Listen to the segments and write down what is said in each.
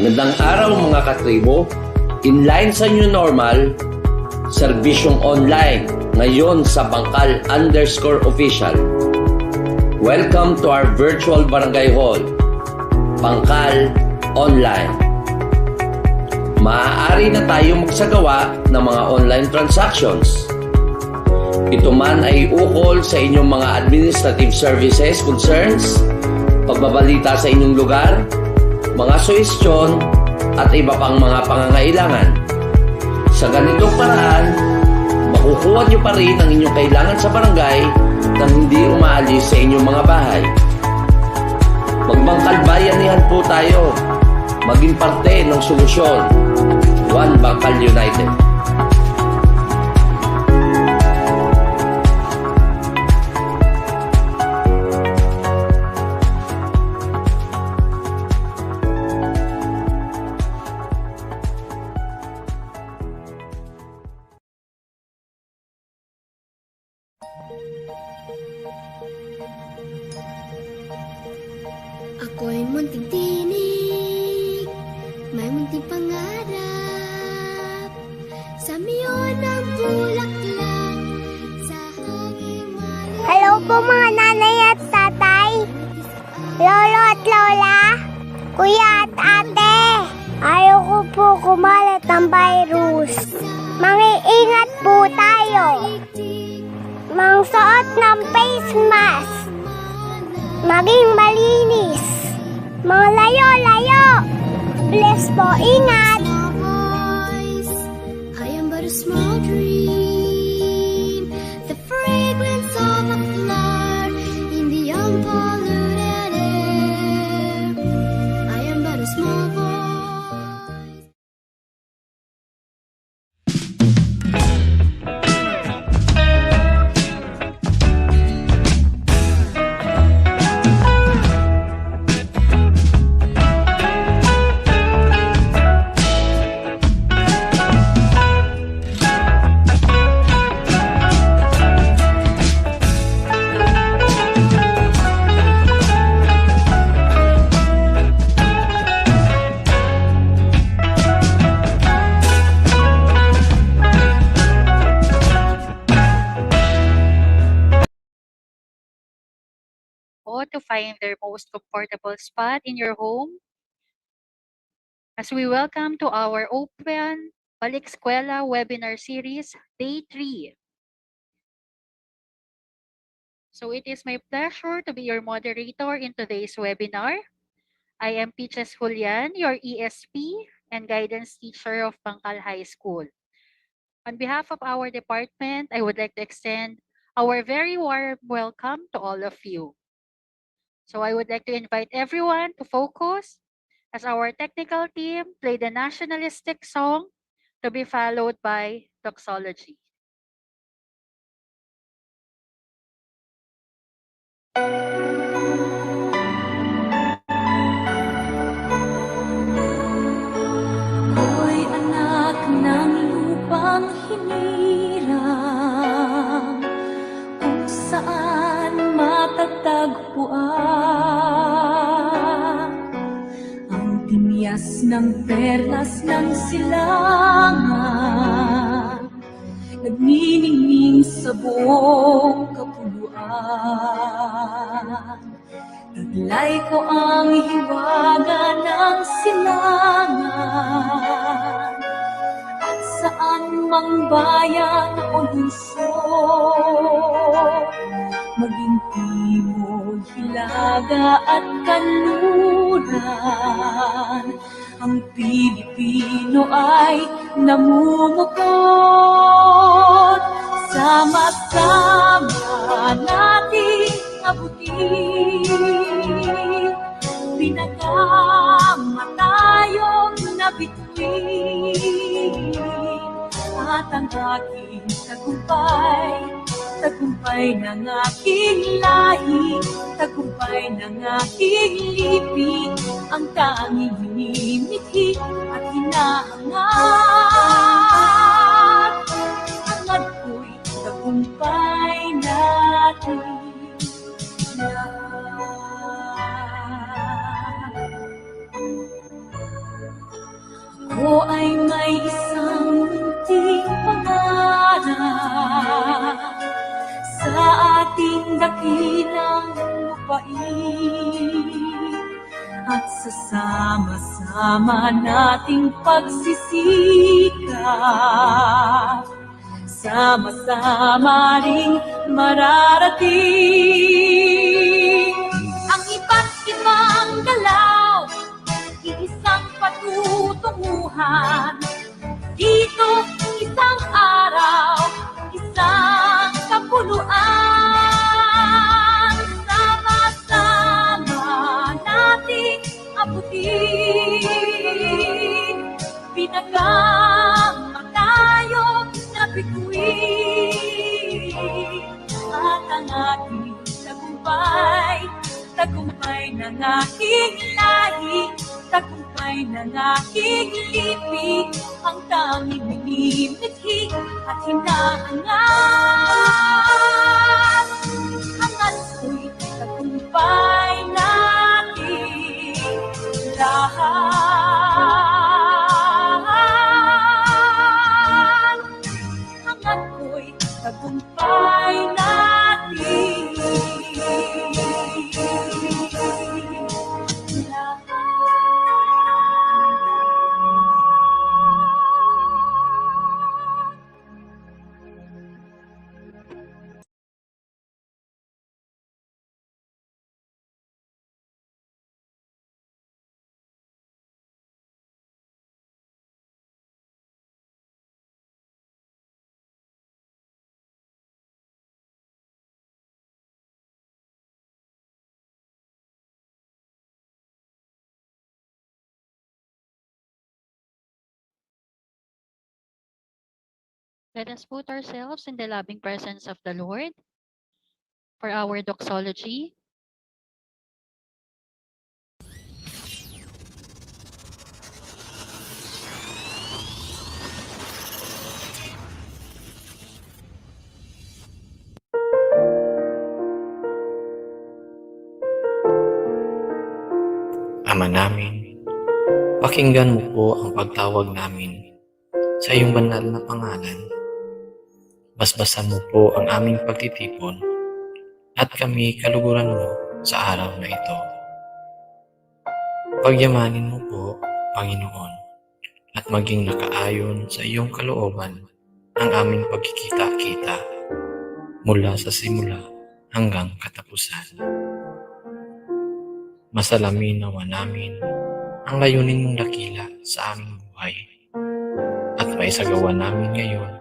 Magandang araw mga katribo. Inline sa new normal, serbisyong online ngayon sa Bangkal_official. Welcome to our virtual barangay hall, Bangkal Online. Maaari na tayo magsagawa ng mga online transactions. Ito man ay ukol sa inyong mga administrative services, concerns, pagbabalita sa inyong lugar, mga suhestyon, at iba pang mga pangangailangan. Sa ganitong paraan, makukuha nyo pa rin ang inyong kailangan sa barangay nang hindi umaalis sa inyong mga bahay. Magbangkalbayanihan po tayo, maging parte ng solusyon. One Bangkal United. Ako'y munting tinig, may munting pangarap, sa miyon ng bulaklak, sa hanging maliit. Hello po mga nanay at tatay, lolo at lola, kuya at ate. Ayaw ko po kumalat ng virus. Mangiingat po tayo. Mangsuot ng face mask. Maging malinis. Mga layo-layo. Please po, ingat. I am but a small dream, the fragrance of a flower in the unpolluted air. I am but a small voice. To find their most comfortable spot in your home as we welcome to our open Balik Eskwela webinar series day 3. So it is my pleasure to be your moderator in today's webinar. I am Peaches Julian, your ESP and guidance teacher of Bangkal High School. On behalf of our department, I would like to extend our very warm welcome to all of you. So I would like to invite everyone to focus as our technical team play the nationalistic song to be followed by doxology. Ako'y anak ng lupang hinirang, kung saan matatagpuan ang timyas ng perlas ng silangan, nagniningning sa buong kapuluan. Taglay ko ang hiwaga ng silangan, at saan mang bayan o lungsod, maging timog, hilaga at kanluran, ang Pilipino ay namumukod. Sama-sama nating abutin, pinagama tayong nabituin, at ang aking tagumpay, tagumpay ng aking lahi, tagumpay ng aking lipi, ang tanging hinimithi at hinahangat. Hangad ko'y tagumpay natin lahat. may isang munting pangarap sa ating dakilang lupain at sa sama-sama nating pagsisikap, sama-sama ring mararating ang iba't ibang galaw, iisang patutunguhan. Dito isang araw, isang kapuluan, sama-sama nating abutin. Pinagama tayo na bituin at ang ating tagumpay, tagumpay ng aking lahi, tagumpay ng aking lipi, ang tanging minimithi at hinahangat. Angat ko'y tagumpay natin lahat. Angat ko'y tagumpay natin lahat. Let us put ourselves in the loving presence of the Lord for our doxology. Ama namin, pakinggan mo po ang pagtawag namin sa iyong banal na pangalan. Basbasan mo po ang aming pagtitipon at kami kaluguran mo sa araw na ito. Pagyamanin mo po, Panginoon, at maging nakaayon sa iyong kalooban ang aming pagkikita-kita mula sa simula hanggang katapusan. Masalamin nawa namin ang layunin mong dakila sa aming buhay at maisagawa namin ngayon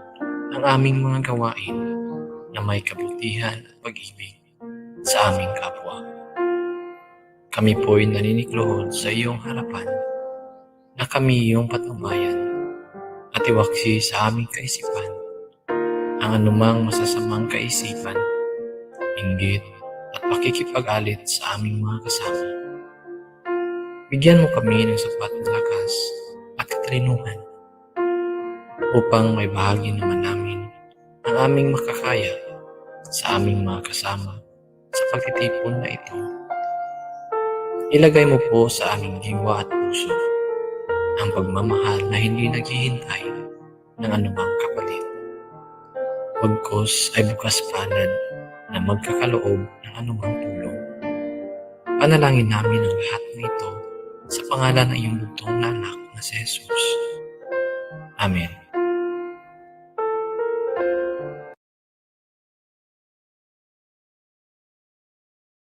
ang aming mga gawain na may kabutihan at pag-ibig sa aming kapwa. Kami po'y naniniklohod sa iyong harapan na kami iyong patnubayan at iwaksi sa aming kaisipan ang anumang masasamang kaisipan, inggit at pakikipag-alit sa aming mga kasama. Bigyan mo kami ng sapat na lakas at katalinuhan upang may bahagi naman namin ang aming makakaya sa aming mga kasama sa pagtitipon na ito. Ilagay mo po sa aming diwa at puso ang pagmamahal na hindi naghihintay ng anumang kapalit. Pagkos ay bukas palad na magkakaloob ng anumang tulong. Panalangin namin ang lahat nito sa pangalan ng iyong bugtong na anak na si Jesus. Amen.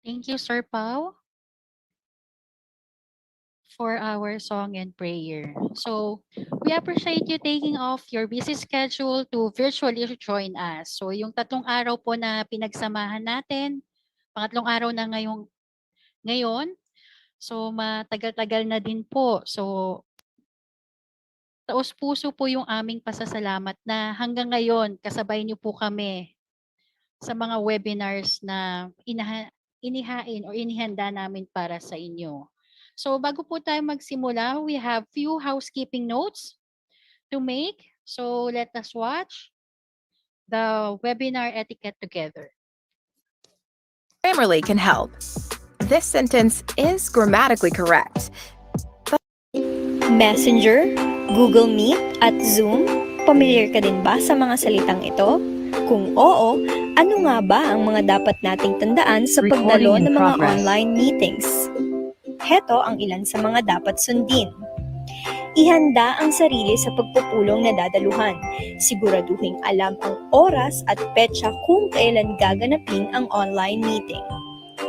Thank you, Sir Pao, for our song and prayer. So, we appreciate you taking off your busy schedule to virtually join us. So, yung 3 araw po na pinagsamahan natin, pangatlong araw na ngayon. So, matagal-tagal na din po. So, taos-puso po yung aming pasasalamat na hanggang ngayon kasabay niyo po kami sa mga webinars na inihain o inihanda namin para sa inyo. So, bago po tayo magsimula, we have few housekeeping notes to make. So, let us watch the webinar etiquette together. Grammarly can help. This sentence is grammatically correct. Messenger, Google Meet at Zoom? Pamilyar ka din ba sa mga salitang ito? Kung oo, ano nga ba ang mga dapat nating tandaan sa pagdalo ng mga online meetings? Heto ang ilan sa mga dapat sundin. Ihanda ang sarili sa pagpupulong na dadaluhan. Siguraduhing alam ang oras at petsa kung kailan gaganapin ang online meeting.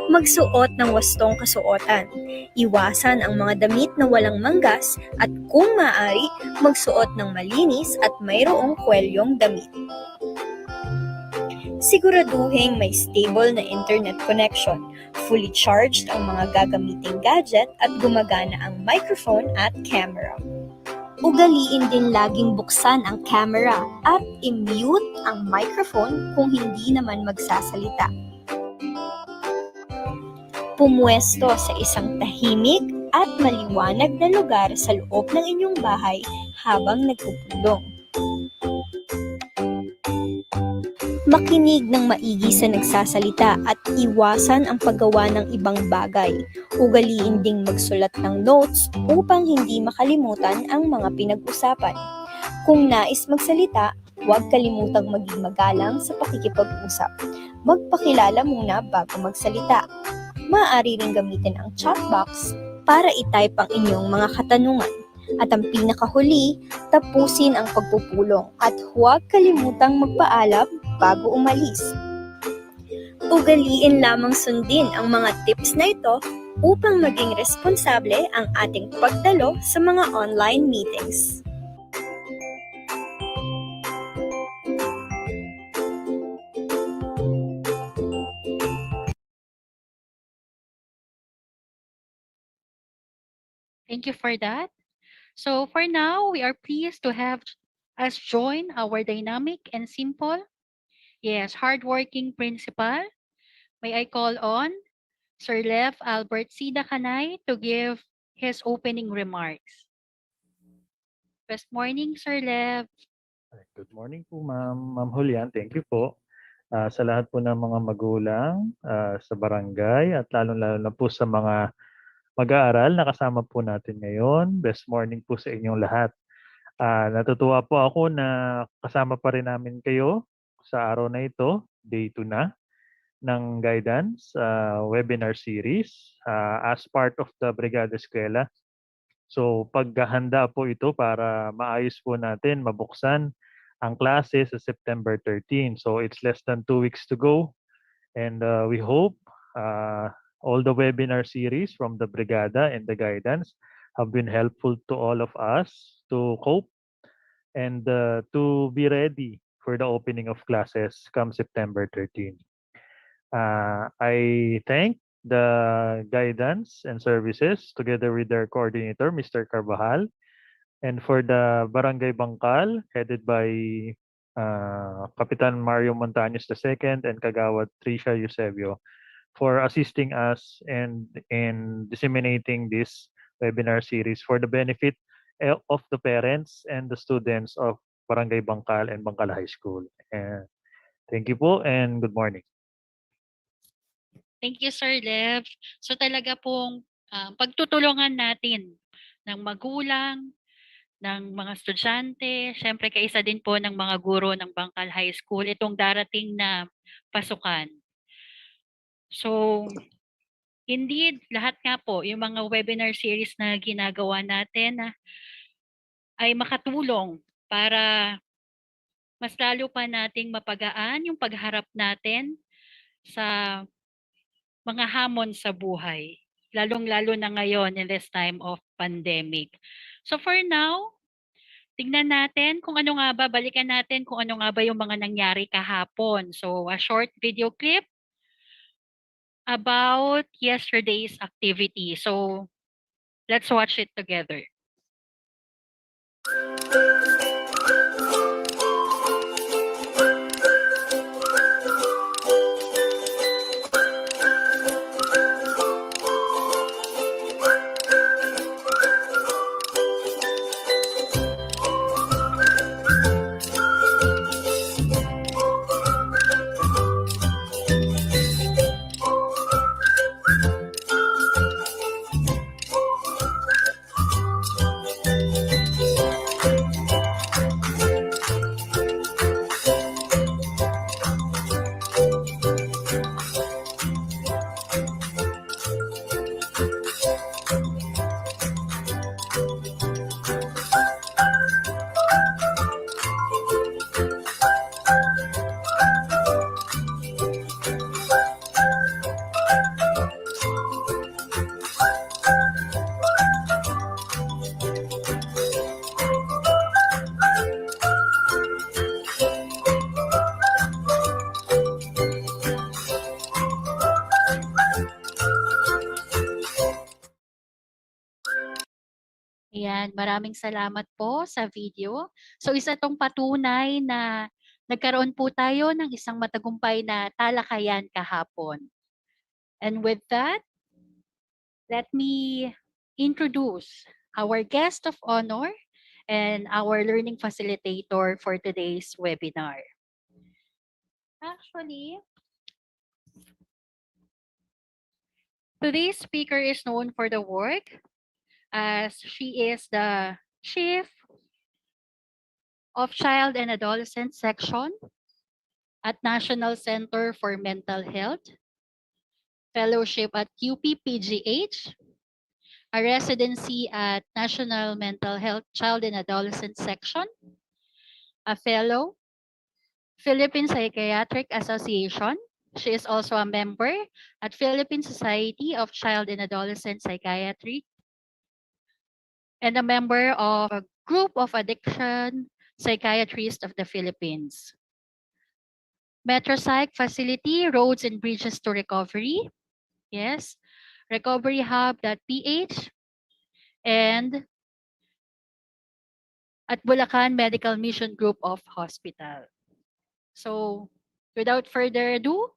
Magsuot ng wastong kasuotan. Iwasan ang mga damit na walang manggas at kung maaari, magsuot ng malinis at mayroong kwelyong damit. Siguraduhin may stable na internet connection, fully charged ang mga gagamiting gadget at gumagana ang microphone at camera. Ugaliin din laging buksan ang camera at i-mute ang microphone kung hindi naman magsasalita. Pumuesto sa isang tahimik at maliwanag na lugar sa loob ng inyong bahay habang nagpupulong. Makinig ng maigi sa nagsasalita at iwasan ang paggawa ng ibang bagay. Ugaliin ding magsulat ng notes upang hindi makalimutan ang mga pinag-usapan. Kung nais magsalita, huwag kalimutang maging magalang sa pakikipag-usap. Magpakilala muna bago magsalita. Maaari ring gamitin ang chat box para i-type ang inyong mga katanungan. At ang pinakahuli, tapusin ang pagpupulong at huwag kalimutang magpaalam bago umalis. Ugaliin lamang sundin ang mga tips na ito upang maging responsable ang ating pagdalo sa mga online meetings. Thank you for that. So for now, we are pleased to have us join our dynamic and simple, yes, hardworking principal. May I call on Sir Lev Albert Sida Kanay to give his opening remarks. Good morning, Sir Lev. Good morning po, Ma'am Julian. Thank you po. Sa lahat po ng mga magulang sa barangay at lalong-lalo na po sa mga mag-aaral na kasama po natin ngayon. Best morning po sa inyong lahat. Natutuwa po ako na kasama pa rin namin kayo sa araw na ito, day 2 na, ng guidance webinar series as part of the Brigada Eskwela. So paghahanda po ito para maayos po natin, mabuksan ang klase sa September 13. So it's less than 2 weeks to go. And we hope all the webinar series from the Brigada and the guidance have been helpful to all of us to cope and to be ready for the opening of classes come September 13. I thank the guidance and services together with their coordinator, Mr. Carvajal, and for the Barangay Bangkal, headed by Kapitan Mario Montañez II and Kagawad Tricia Eusebio, for assisting us and in disseminating this webinar series for the benefit of the parents and the students of Barangay Bangkal and Bangkal High School. Thank you po and good morning. Thank you, Sir Lev. So talaga pong pagtutulungan natin ng magulang, ng mga estudyante, syempre kaisa din po ng mga guro ng Bangkal High School itong darating na pasukan. So, indeed, lahat nga po, yung mga webinar series na ginagawa natin ay makatulong para mas lalo pa nating mapagaan yung pagharap natin sa mga hamon sa buhay, lalong-lalo na ngayon in this time of pandemic. So for now, tignan natin kung ano nga ba, balikan natin kung ano nga ba yung mga nangyari kahapon. So a short video clip about yesterday's activity. So let's watch it together. Ayan, maraming salamat po sa video. So isa tong patunay na nagkaroon po tayo ng isang matagumpay na talakayan kahapon. And with that, let me introduce our guest of honor and our learning facilitator for today's webinar. Actually, today's speaker is known for the work as she is the Chief of Child and Adolescent Section at National Center for Mental Health, fellowship at UP-PGH, a residency at National Mental Health Child and Adolescent Section, a fellow, Philippine Psychiatric Association. She is also a member at Philippine Society of Child and Adolescent Psychiatry and a member of a group of addiction psychiatrists of the Philippines. MetroPsych Facility, Roads and Bridges to Recovery. Yes. recoveryhub.ph and at Bulacan Medical Mission Group of Hospital. So, without further ado,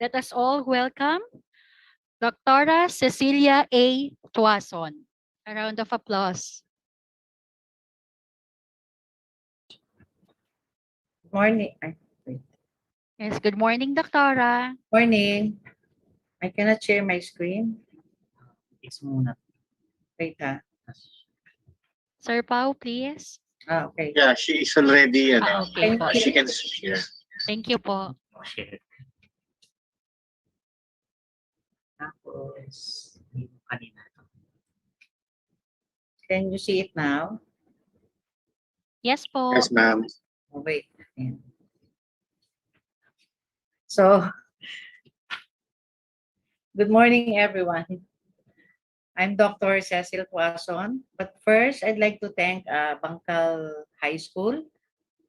let us all welcome Dr. Cecilia A. Tuason. A round of applause. Morning. Yes, good morning, Doctora. Morning. I cannot share my screen. Fix muna. Wait ha. Sir Pau, please. Okay. Yeah, she is already, Okay po. she can share. Thank you po. Tapos, kanina. Can you see it now? Yes po. Yes, ma'am. Oh, wait. Ayan. So, good morning, everyone. I'm Dr. Cecil Tuason. But first, I'd like to thank Bangkal High School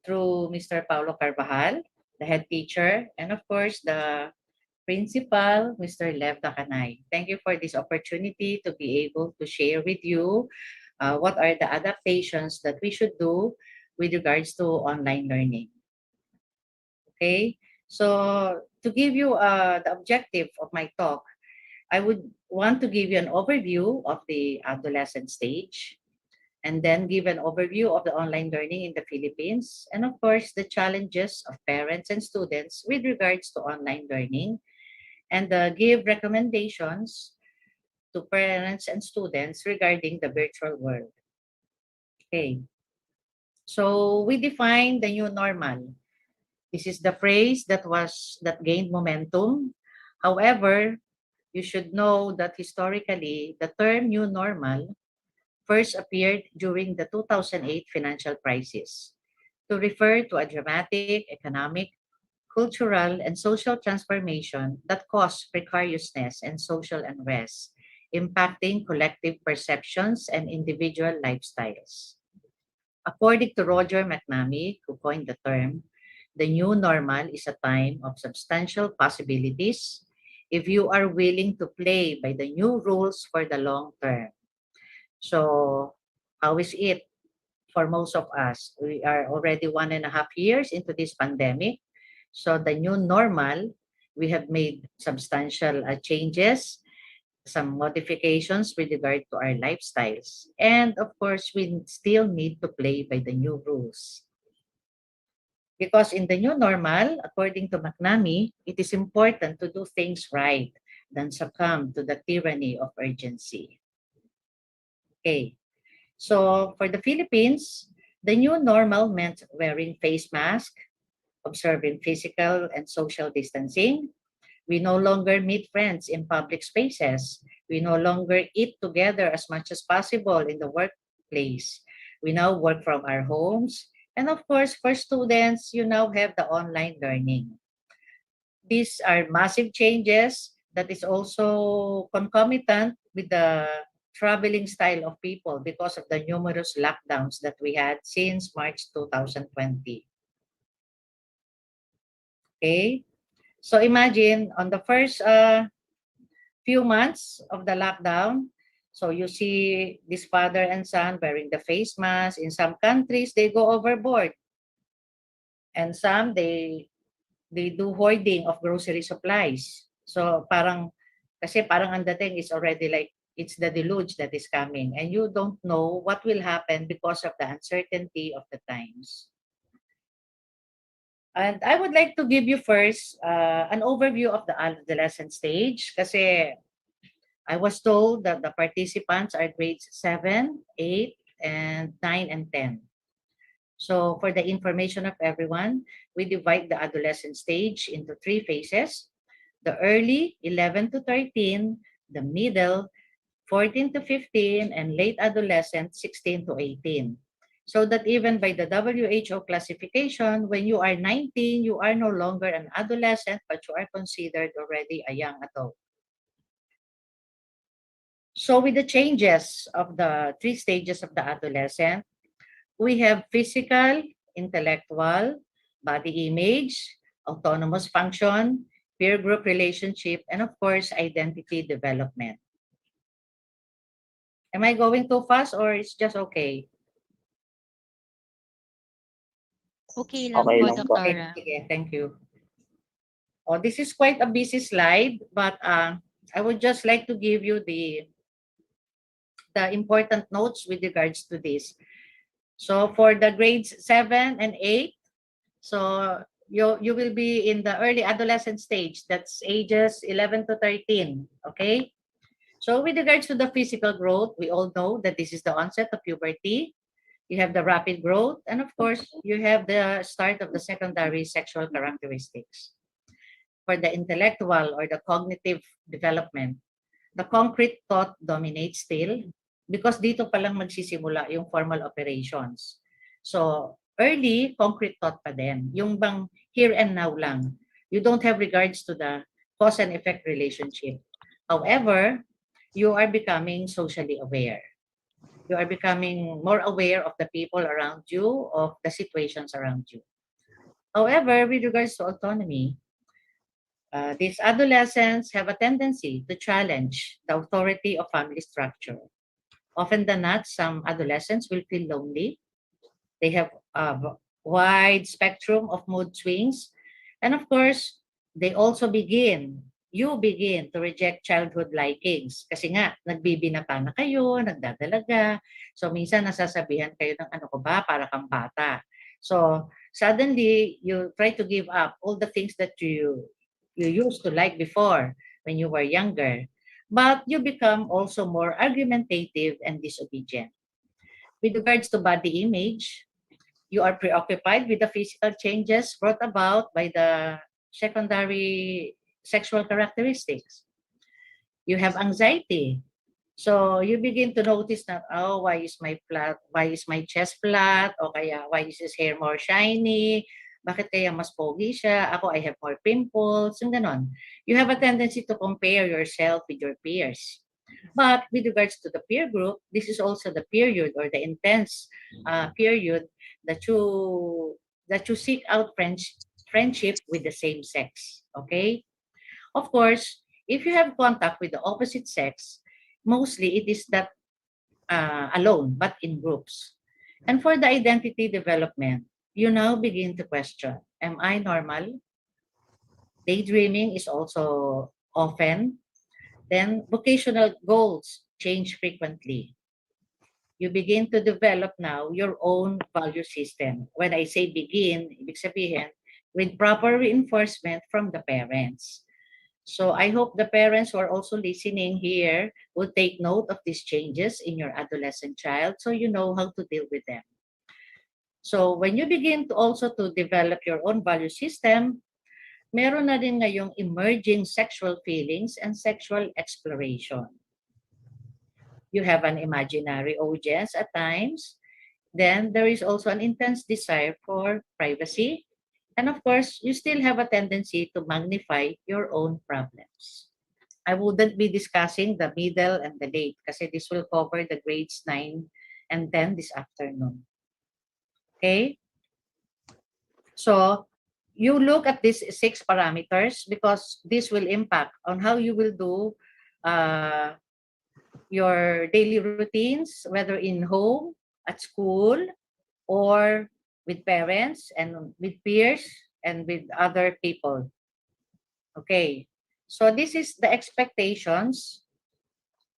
through Mr. Paulo Carvajal, the head teacher, and of course, the principal, Mr. Lev Dakanay. Thank you for this opportunity to be able to share with you what are the adaptations that we should do with regards to online learning. Okay, so to give you the objective of my talk, I would want to give you an overview of the adolescent stage, and then give an overview of the online learning in the Philippines, and of course, the challenges of parents and students with regards to online learning, and give recommendations to parents and students regarding the virtual world. Okay, so we define the new normal. This is the phrase that gained momentum. However, you should know that historically, the term new normal first appeared during the 2008 financial crisis to refer to a dramatic economic, cultural, and social transformation that caused precariousness and social unrest, impacting collective perceptions and individual lifestyles. According to Roger McNamee, who coined the term, the new normal is a time of substantial possibilities if you are willing to play by the new rules for the long term. So, how is it for most of us? We are already 1.5 years into this pandemic. So, the new normal, we have made substantial changes, some modifications with regard to our lifestyles. And of course, we still need to play by the new rules. Because in the new normal, according to McNamee, it is important to do things right than succumb to the tyranny of urgency. Okay, so for the Philippines, the new normal meant wearing face mask, observing physical and social distancing. We no longer meet friends in public spaces. We no longer eat together as much as possible in the workplace. We now work from our homes. And of course, for students, you now have the online learning. These are massive changes that is also concomitant with the traveling style of people because of the numerous lockdowns that we had since March 2020. Okay, so imagine on the first few months of the lockdown, So you see this father and son wearing the face mask. In some countries, they go overboard. And some, they do hoarding of grocery supplies. So kasi parang ang dating is already like, it's the deluge that is coming. And you don't know what will happen because of the uncertainty of the times. And I would like to give you first an overview of the adolescent stage kasi I was told that the participants are grades 7, 8, and 9 and 10. So for the information of everyone, we divide the adolescent stage into 3 phases: the early, 11 to 13, the middle, 14 to 15, and late adolescent, 16 to 18. So that even by the WHO classification, when you are 19, you are no longer an adolescent, but you are considered already a young adult. So with the changes of the 3 stages of the adolescent, we have physical, intellectual, body image, autonomous function, peer group relationship, and of course, identity development. Am I going too fast or it's just okay? Okay lang Okay po, lang po. Okay, Doktora. sige, thank you. Oh, this is quite a busy slide, but I would just like to give you the important notes with regards to this. So for the grades 7 and 8, so you will be in the early adolescent stage. That's ages 11 to 13, okay? So with regards to the physical growth, we all know that this is the onset of puberty. You have the rapid growth, and of course, you have the start of the secondary sexual characteristics. For the intellectual or the cognitive development, the concrete thought dominates still because dito pa lang magsisimula yung formal operations. So, early, concrete thought pa din. Yung bang here and now lang. You don't have regards to the cause and effect relationship. However, you are becoming socially aware. You are becoming more aware of the people around you, of the situations around you. However, with regards to autonomy, these adolescents have a tendency to challenge the authority of family structure. Often than not, some adolescents will feel lonely. They have a wide spectrum of mood swings. And of course, you begin to reject childhood likings. Kasi nga, nagbibinata na kayo, nagdadalaga. So, minsan nasasabihan kayo ng ano ko ba, para kang bata. So, suddenly, you try to give up all the things that you used to like before when you were younger. But you become also more argumentative and disobedient. With regards to body image, you are preoccupied with the physical changes brought about by the secondary sexual characteristics. You have anxiety. So you begin to notice that, oh, why is my chest flat? O kaya, why is his hair more shiny? Bakit kaya mas pogi siya? Ako, I have more pimples. Yung ganon. You have a tendency to compare yourself with your peers. But with regards to the peer group, this is also the period or the intense period that you seek out friendship with the same sex. Okay? Of course, if you have contact with the opposite sex, mostly it is that alone, but in groups. And for the identity development, you now begin to question, am I normal? Daydreaming is also often. Then vocational goals change frequently. You begin to develop now your own value system. When I say begin, ibig sabihin, with proper reinforcement from the parents. So I hope the parents who are also listening here will take note of these changes in your adolescent child so you know how to deal with them. So when you begin to also to develop your own value system, meron na din ngayong emerging sexual feelings and sexual exploration. You have an imaginary audience at times. Then there is also an intense desire for privacy. And of course, you still have a tendency to magnify your own problems. I wouldn't be discussing the middle and the late kasi this will cover the grades 9 and 10 this afternoon. Okay? So, you look at these 6 parameters because this will impact on how you will do your daily routines, whether in home, at school, or with parents and with peers and with other people. Okay. So this is the expectations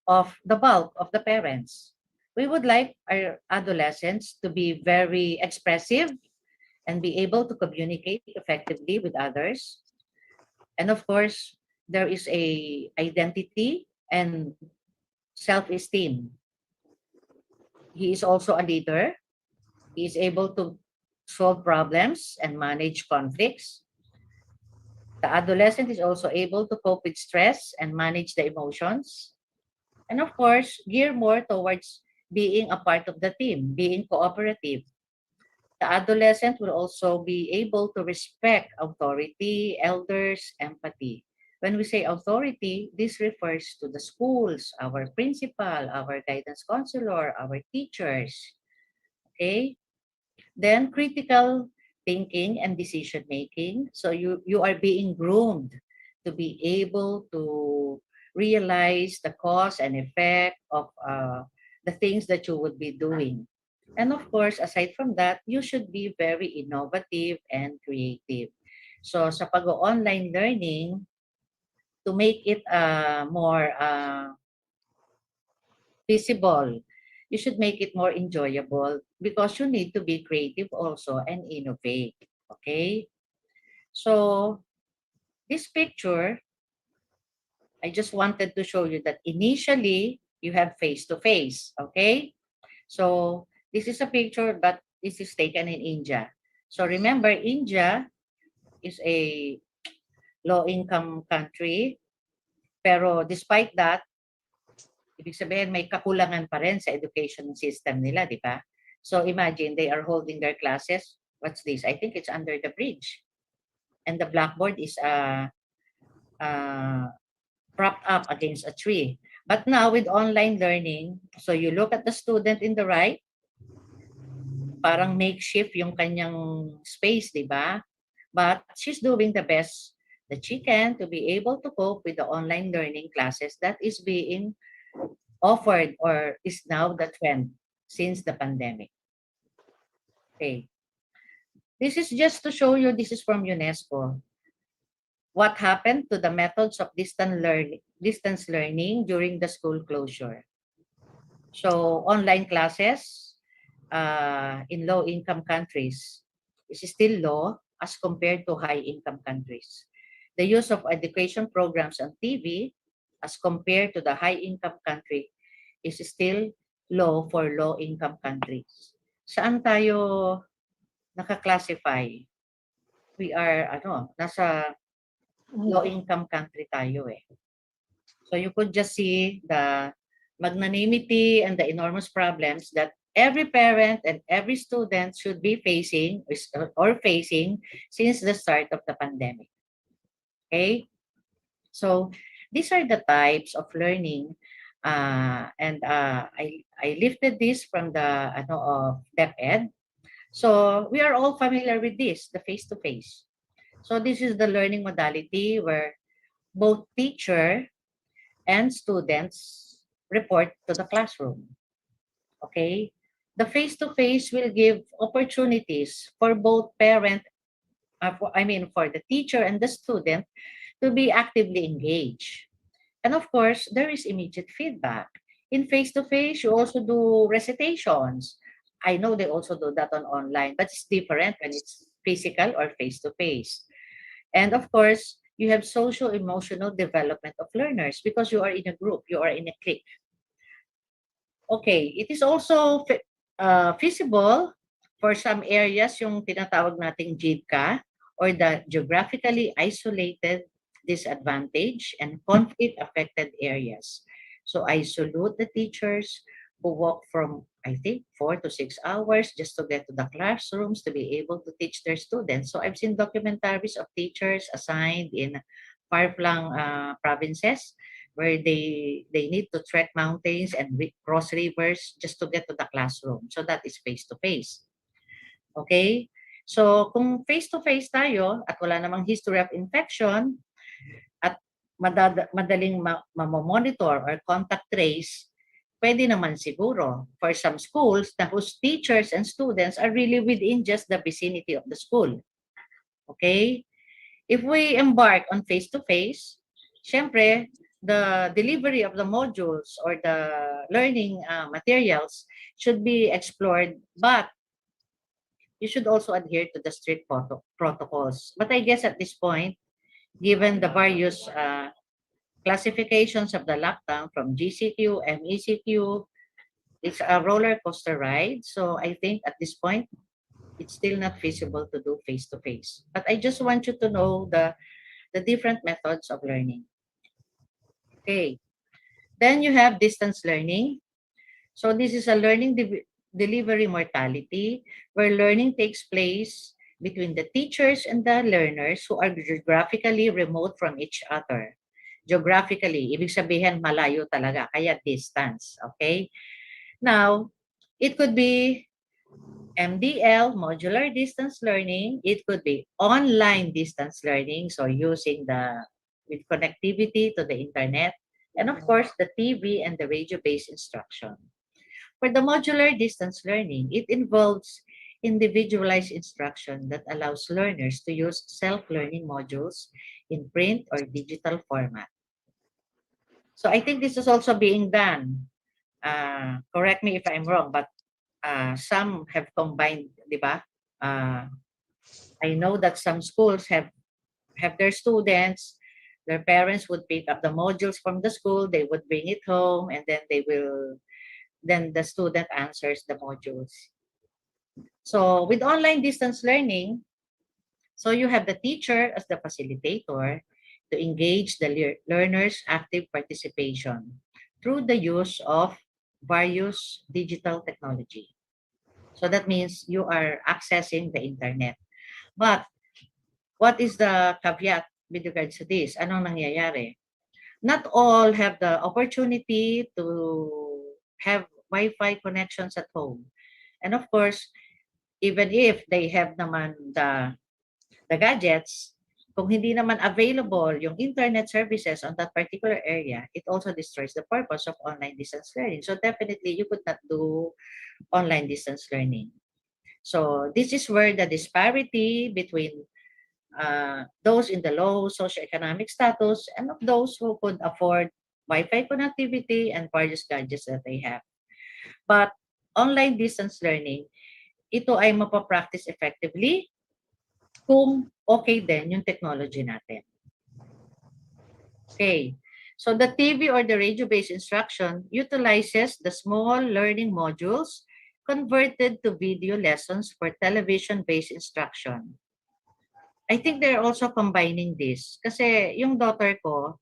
of the bulk of the parents. We would like our adolescents to be very expressive and be able to communicate effectively with others. And of course, there is a identity and self-esteem. He is also a leader. He is able to solve problems and manage conflicts. The adolescent is also able to cope with stress and manage the emotions. And of course, gear more towards being a part of the team, being cooperative. The adolescent will also be able to respect authority, elders, empathy. When we say authority, this refers to the schools, our principal, our guidance counselor, our teachers. Okay? Then critical thinking and decision making. So you are being groomed to be able to realize the cause and effect of the things that you would be doing. And of course, aside from that, you should be very innovative and creative. So sa pag-online learning, to make it more visible, you should make it more enjoyable because you need to be creative also and innovate. Okay? So this picture, I just wanted to show you that initially you have face-to-face. Okay? So this is a picture, but this is taken in India. So remember, India is a low-income country. Pero despite that, ibig sabihin may kakulangan pa rin sa education system nila, di ba? So imagine they are holding their classes. What's this? I think it's under the bridge. And the blackboard is propped up against a tree. But now with online learning, so you look at the student in the right, parang makeshift yung kanyang space, di ba? But she's doing the best that she can to be able to cope with the online learning classes that is being offered or is now the trend since the pandemic. Okay. This is just to show you, this is from UNESCO. What happened to the methods of distance learning during the school closure? So online classes in low-income countries is still low as compared to high-income countries. The use of education programs on TV as compared to the high-income country is still low for low-income countries. Saan tayo naka-classify? We are, nasa low-income country tayo eh. So you could just see the magnanimity and the enormous problems that every parent and every student should be facing or facing since the start of the pandemic. Okay? So these are the types of learning and I lifted this from the of DepEd. So we are all familiar with this, the face-to-face. So this is the learning modality where both teacher and students report to the classroom. Okay? The face-to-face will give opportunities for both for the teacher and the student to be actively engaged. And of course, there is immediate feedback. In face-to-face, you also do recitations. I know they also do that on online, but it's different when it's physical or face-to-face. And of course, you have social emotional development of learners because you are in a group, you are in a clique. Okay, it is also feasible for some areas yung tinatawag nating GIDCA or the geographically isolated, disadvantaged, and conflict-affected areas. So I salute the teachers who walk from, I think, 4 to 6 hours just to get to the classrooms to be able to teach their students. So I've seen documentaries of teachers assigned in far-flung provinces where they need to trek mountains and cross rivers just to get to the classroom. So that is face-to-face. Okay? So kung face-to-face tayo at wala namang history of infection at madaling mamonitor or contact trace, pwede naman siguro for some schools na whose teachers and students are really within just the vicinity of the school. Okay? If we embark on face-to-face, syempre, the delivery of the modules or the learning materials should be explored, but you should also adhere to the strict protocols. But I guess at this point, given the various classifications of the lockdown from GCQ, MECQ, it's a roller coaster ride. So I think at this point, it's still not feasible to do face-to-face. But I just want you to know the different methods of learning. Okay. Then you have distance learning. So this is a learning delivery modality where learning takes place between the teachers and the learners who are geographically remote from each other. Geographically, ibig sabihin malayo talaga, kaya distance. Okay? Now, it could be MDL, modular distance learning. It could be online distance learning, so using with connectivity to the internet, and of course, the TV and the radio-based instruction. For the modular distance learning, it involves individualized instruction that allows learners to use self-learning modules in print or digital format. So I think this is also being done. Correct me if I'm wrong, but some have combined, di ba? I know that some schools have their students, their parents would pick up the modules from the school, they would bring it home, and then the student answers the modules. So with online distance learning, so you have the teacher as the facilitator to engage the learner's active participation through the use of various digital technology. So that means you are accessing the internet. But what is the caveat with regards to this? Anong nangyayari? Not all have the opportunity to have Wi-Fi connections at home. And of course, even if they have naman the gadgets, kung hindi naman available yung internet services on that particular area, it also destroys the purpose of online distance learning. So definitely, you could not do online distance learning. So this is where the disparity between those in the low socioeconomic status and of those who could afford Wi-Fi connectivity and various gadgets that they have. But online distance learning, ito ay mapapractice effectively kung okay din yung technology natin. Okay. So the TV or the radio-based instruction utilizes the small learning modules converted to video lessons for television-based instruction. I think they're also combining this. Kasi yung daughter ko,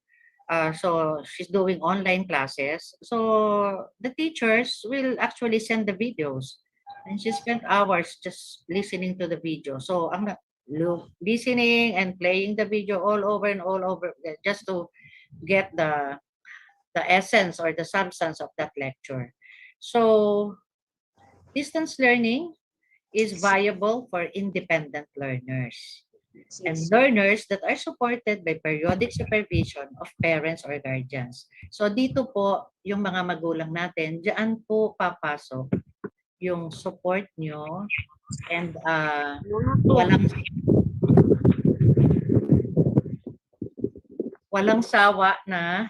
so she's doing online classes. So the teachers will actually send the videos. And she spent hours just listening to the video. So ang listening and playing the video all over and all over just to get the essence or the substance of that lecture. So distance learning is viable for independent learners and learners that are supported by periodic supervision of parents or guardians. So dito po, yung mga magulang natin, diyan po papasok yung support nyo and walang sawa na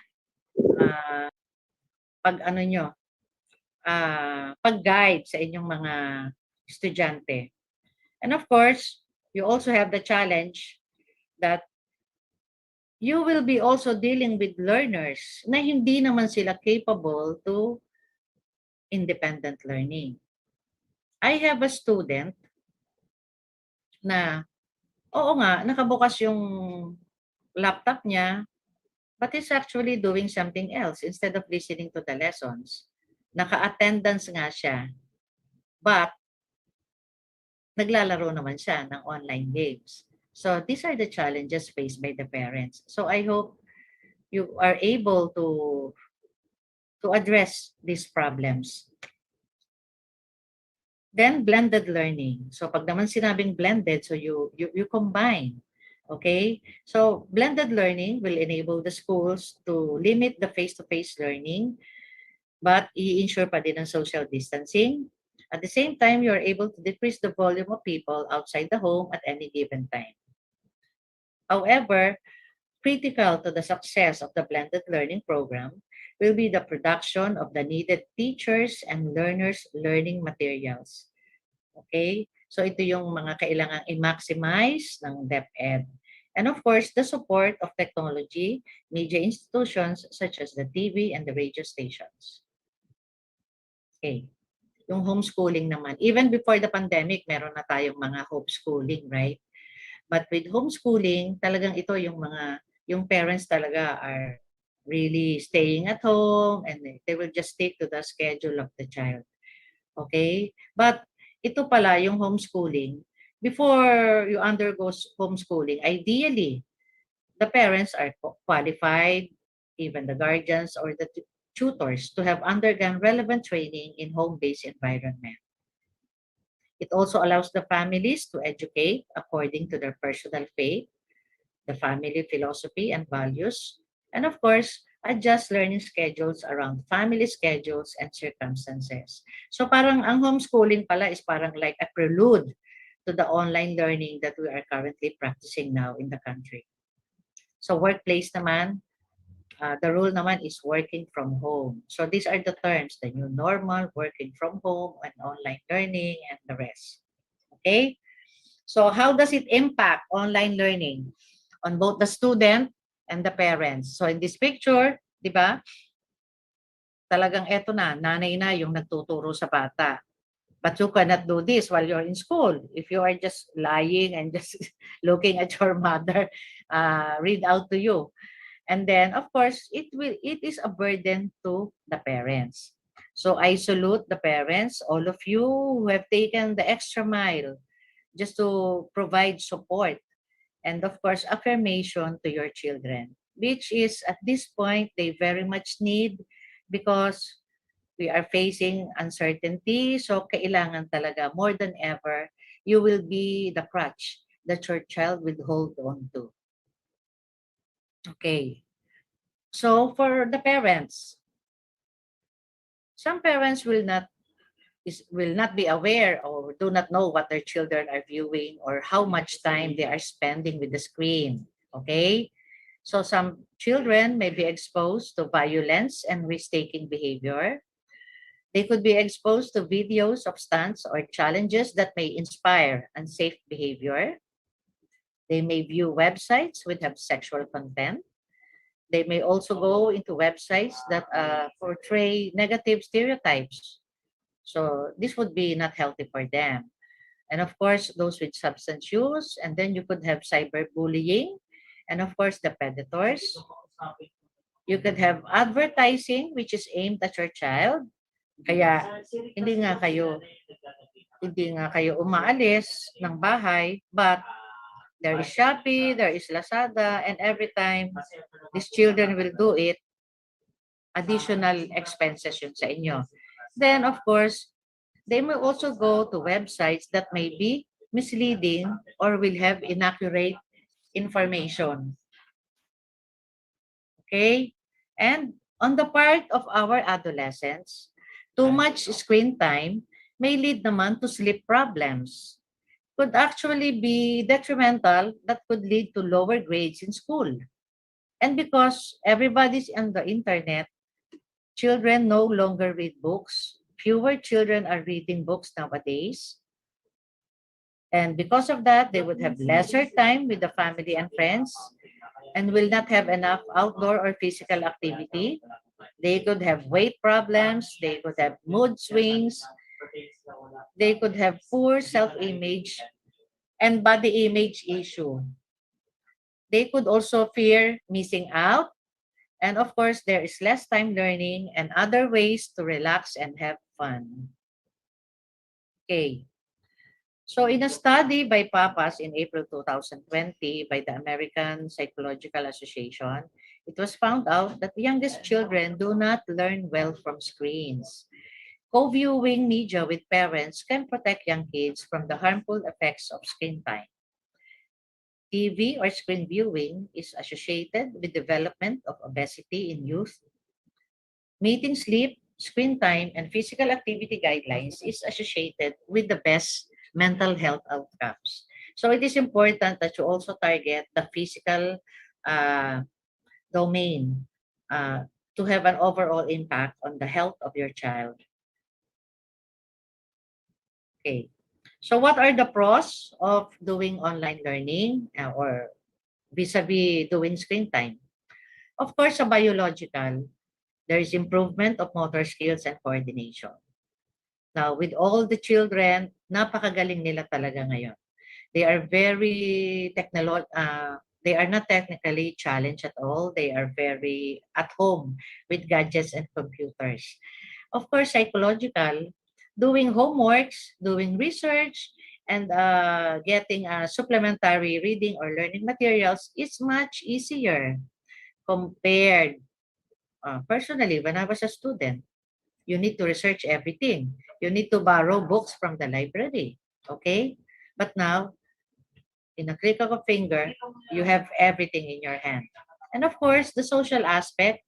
pag-guide sa inyong mga estudyante. And of course, you also have the challenge that you will be also dealing with learners na hindi naman sila capable to independent learning. I have a student na, oo nga, nakabukas yung laptop niya, but he's actually doing something else instead of listening to the lessons. Naka-attendance nga siya, but naglalaro naman siya ng online games. So these are the challenges faced by the parents. So I hope you are able to address these problems. Then blended learning. So pag naman sinabing blended, so you combine. Okay? So blended learning will enable the schools to limit the face-to-face learning but i-ensure pa din ang social distancing. At the same time, you're able to decrease the volume of people outside the home at any given time. However, critical to the success of the blended learning program will be the production of the needed teachers and learners learning materials. Okay? So ito yung mga kailangang i-maximize ng DepEd. And of course, the support of technology, media institutions such as the TV and the radio stations. Okay. Yung homeschooling naman. Even before the pandemic, meron na tayong mga homeschooling, right? But with homeschooling, talagang ito yung parents talaga are really staying at home and they will just stick to the schedule of the child. Okay? But ito pala yung homeschooling. Before you undergo homeschooling, ideally, the parents are qualified, even the guardians or the tutors, to have undergone relevant training in home-based environment. It also allows the families to educate according to their personal faith, the family philosophy and values, and of course, adjust learning schedules around family schedules and circumstances. So parang ang homeschooling pala is parang like a prelude to the online learning that we are currently practicing now in the country. So workplace naman, the rule naman is working from home. So these are the terms, the new normal, working from home, and online learning, and the rest. Okay? So how does it impact online learning on both the student and the parents? So in this picture, di ba? Talagang eto na, nanay na yung nagtuturo sa bata. But you cannot do this while you're in school. If you are just lying and just looking at your mother read out to you. And then, of course, it is a burden to the parents. So I salute the parents, all of you who have taken the extra mile just to provide support and, of course, affirmation to your children, which is at this point they very much need because we are facing uncertainty. So kailangan talaga more than ever, you will be the crutch that your child will hold on to. Okay. So for the parents, some parents will not be aware or do not know what their children are viewing or how much time they are spending with the screen. Okay? So some children may be exposed to violence and risk-taking behavior. They could be exposed to videos of stunts or challenges that may inspire unsafe behavior. They may view websites which have sexual content. They may also go into websites that portray negative stereotypes. So this would be not healthy for them. And of course, those with substance use, and then you could have cyberbullying, and of course, the predators. You could have advertising which is aimed at your child. Kaya hindi nga kayo umaalis ng bahay, but there is Shopee, there is Lazada, and every time these children will do it, additional expenses yun sa inyo. Then, of course, they may also go to websites that may be misleading or will have inaccurate information. Okay? And on the part of our adolescents, too much screen time may lead naman to sleep problems. Could actually be detrimental that could lead to lower grades in school. And because everybody's on the internet, children no longer read books. Fewer children are reading books nowadays. And because of that, they would have lesser time with the family and friends and will not have enough outdoor or physical activity. They could have weight problems. They could have mood swings. They could have poor self-image and body image issue. They could also fear missing out. And of course, there is less time learning and other ways to relax and have fun. Okay. So in a study by Papas in April 2020 by the American Psychological Association, it was found out that the youngest children do not learn well from screens. Co-viewing media with parents can protect young kids from the harmful effects of screen time. TV or screen viewing is associated with development of obesity in youth, meeting sleep screen time and physical activity guidelines is associated with the best mental health outcomes. So it is important that you also target the physical uh, domain to have an overall impact on the health of your child. Okay. So what are the pros of doing online learning or vis-a-vis doing screen time? Of course, sa biological, there is improvement of motor skills and coordination. Now, with all the children, napakagaling nila talaga ngayon. They are very they are not technically challenged at all. They are very at home with gadgets and computers. Of course, psychological, doing homeworks, doing research, and getting supplementary reading or learning materials is much easier compared personally when I was a student. You need to research everything. You need to borrow books from the library. Okay? But now, in a click of a finger, you have everything in your hand. And of course, the social aspect,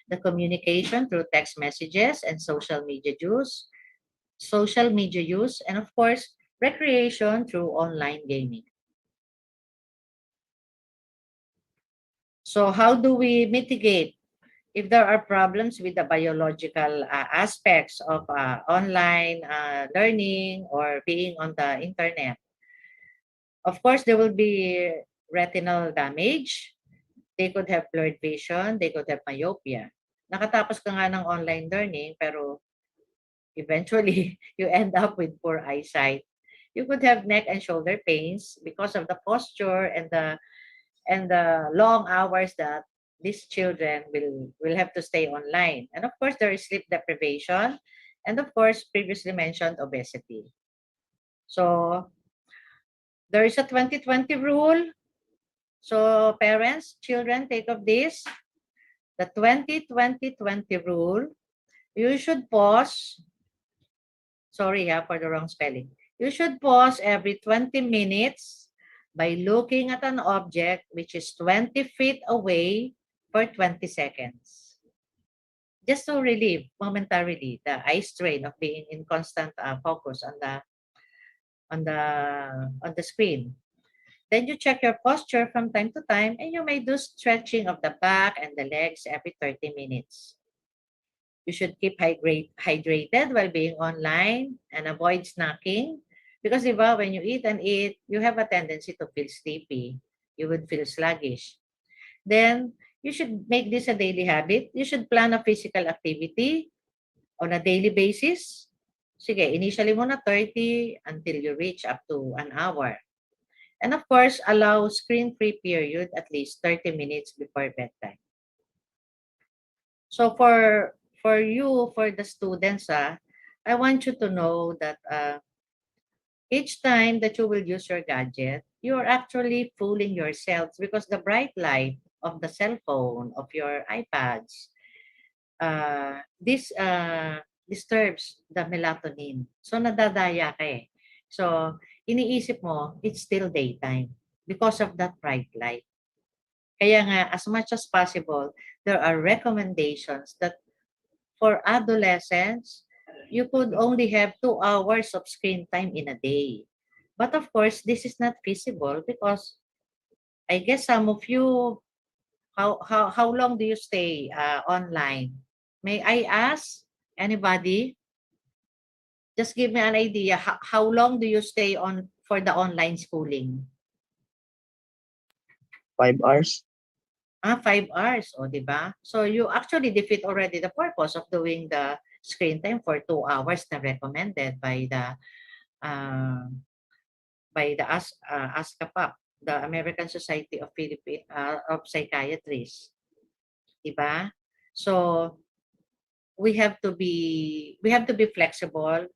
the communication through text messages and social media use, and of course, recreation through online gaming. So how do we mitigate if there are problems with the biological aspects of online learning or being on the internet? Of course, there will be retinal damage. They could have blurred vision. They could have myopia. Nakatapos ka nga ng online learning, pero eventually, you end up with poor eyesight. You could have neck and shoulder pains because of the posture and the long hours that these children will have to stay online. And of course, there is sleep deprivation, and of course, previously mentioned obesity. So there is a 2020 rule. So parents, children, take of this. The 20-20-20 rule, you should pause. Sorry for the wrong spelling. You should pause every 20 minutes by looking at an object which is 20 feet away for 20 seconds. Just to relieve momentarily the eye strain of being in constant focus on the on the screen. Then you check your posture from time to time, and you may do stretching of the back and the legs every 30 minutes. You should keep hydrated while being online and avoid snacking. Because when you eat and eat, you have a tendency to feel sleepy. You would feel sluggish. Then, you should make this a daily habit. You should plan a physical activity on a daily basis. Sige, initially muna 30 until you reach up to an hour. And of course, allow screen-free period at least 30 minutes before bedtime. So for the students, I want you to know that each time that you will use your gadget, you are actually fooling yourselves because the bright light of the cell phone, of your iPads, this disturbs the melatonin. So nadadaya ka eh. So iniisip mo, it's still daytime because of that bright light. Kaya nga, as much as possible, there are recommendations that for adolescents, you could only have 2 hours of screen time in a day. But of course, this is not feasible because I guess some of you, how long do you stay online? May I ask anybody? Just give me an idea. How long do you stay on for the online schooling? 5 hours. 5 hours, o di ba? So you actually defeat already the purpose of doing the screen time for 2 hours na recommended by the ASCAPAP, the American Society of Psychiatrists. Di ba? So we have to be flexible.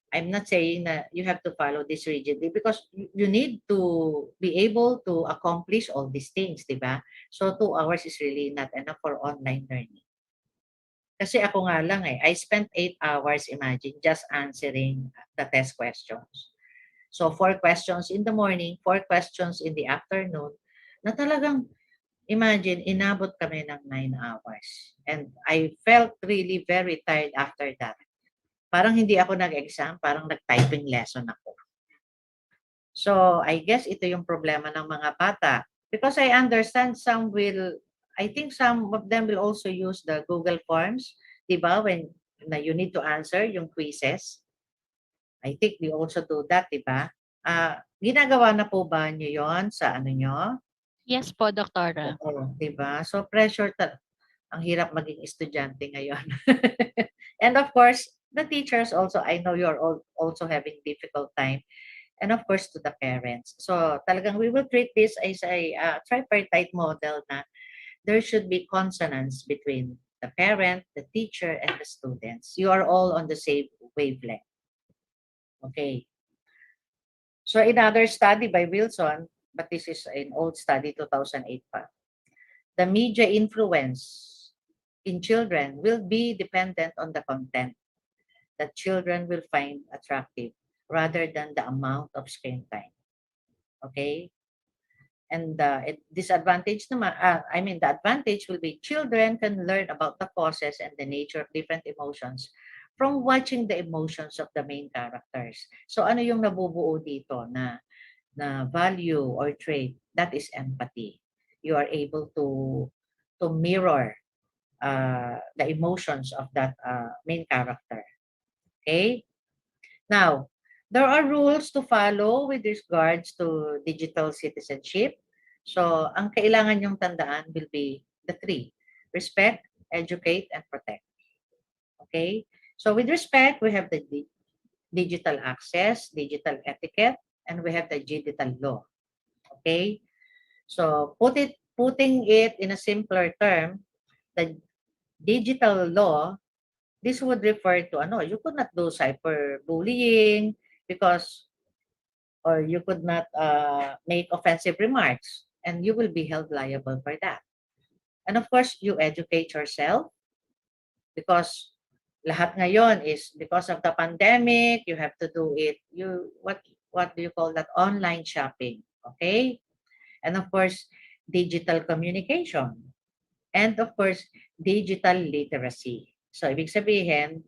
I'm not saying that you have to follow this rigidly because you need to be able to accomplish all these things, di ba? So 2 hours is really not enough for online learning. Kasi ako nga lang I spent 8 hours, imagine, just answering the test questions. So 4 questions in the morning, 4 questions in the afternoon, na talagang Imagine, inabot kami ng 9 hours. And I felt really very tired after that. Parang hindi ako nag-exam, parang nag-typing lesson ako. So, I guess ito yung problema ng mga bata. Because I understand I think some of them will also use the Google Forms, di ba? When you need to answer yung quizzes. I think we also do that, di ba? Ginagawa na po ba nyo yon sa ano nyo? Yes po, Doktora. Oo, di ba? So, ang hirap maging estudyante ngayon. And of course, the teachers also, I know you're also having difficult time. And of course, to the parents. So talagang we will treat this as a tripartite model na there should be consonance between the parent, the teacher, and the students. You are all on the same wavelength. Okay. So another study by Wilson, but this is an old study, 2008 pa. The media influence in children will be dependent on the content that children will find attractive rather than the amount of screen time. Okay? And disadvantage naman, the advantage will be children can learn about the causes and the nature of different emotions from watching the emotions of the main characters. So ano yung nabubuo dito na value or trait? That is empathy. You are able to mirror the emotions of that main character. Okay? Now, there are rules to follow with regards to digital citizenship. So, ang kailangan yung tandaan will be the three: respect, educate, and protect. Okay? So, with respect, we have the digital access, digital etiquette, and we have the digital law. Okay? So, putting it in a simpler term, the digital law, this would refer to you could not do cyberbullying because, or you could not make offensive remarks, and you will be held liable for that. And of course, you educate yourself because lahat ngayon is because of the pandemic, you have to do it. What do you call that? Online shopping, okay? And of course, digital communication. And of course, digital literacy. So, ibig sabihin,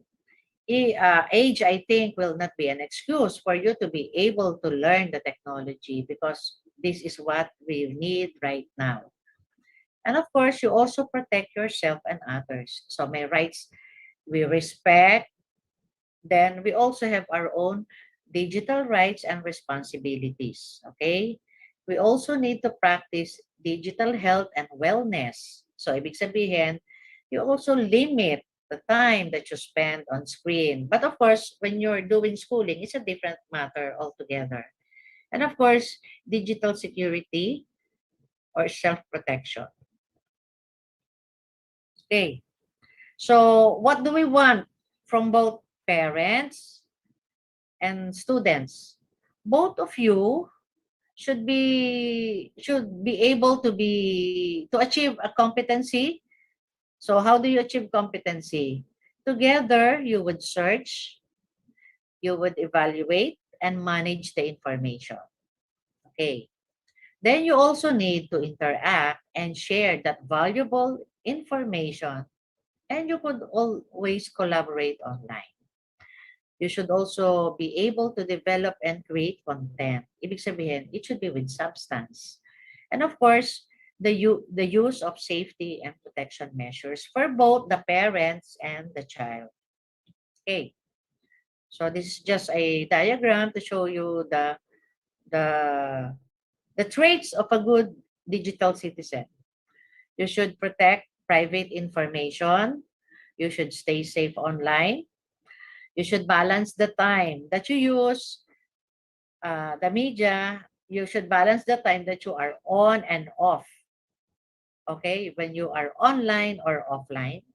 age, I think, will not be an excuse for you to be able to learn the technology because this is what we need right now. And of course, you also protect yourself and others. So, my rights, we respect. Then, we also have our own digital rights and responsibilities. Okay? We also need to practice digital health and wellness. So, ibig sabihin, you also limit the time that you spend on screen. But of course, when you're doing schooling, it's a different matter altogether. And of course, digital security or self-protection. Okay. So what do we want from both parents and students? Both of you should be able to achieve a competency. So how do you achieve competency? Together, you would search, you would evaluate, and manage the information. Okay. Then you also need to interact and share that valuable information, and you could always collaborate online. You should also be able to develop and create content. Ibig sabihin, it should be with substance. And of course, the use of safety and protection measures for both the parents and the child. Okay. So this is just a diagram to show you the traits of a good digital citizen. You should protect private information. You should stay safe online. You should balance the time that you use the media. You should balance the time that you are on and off. Okay, when you are online or offline,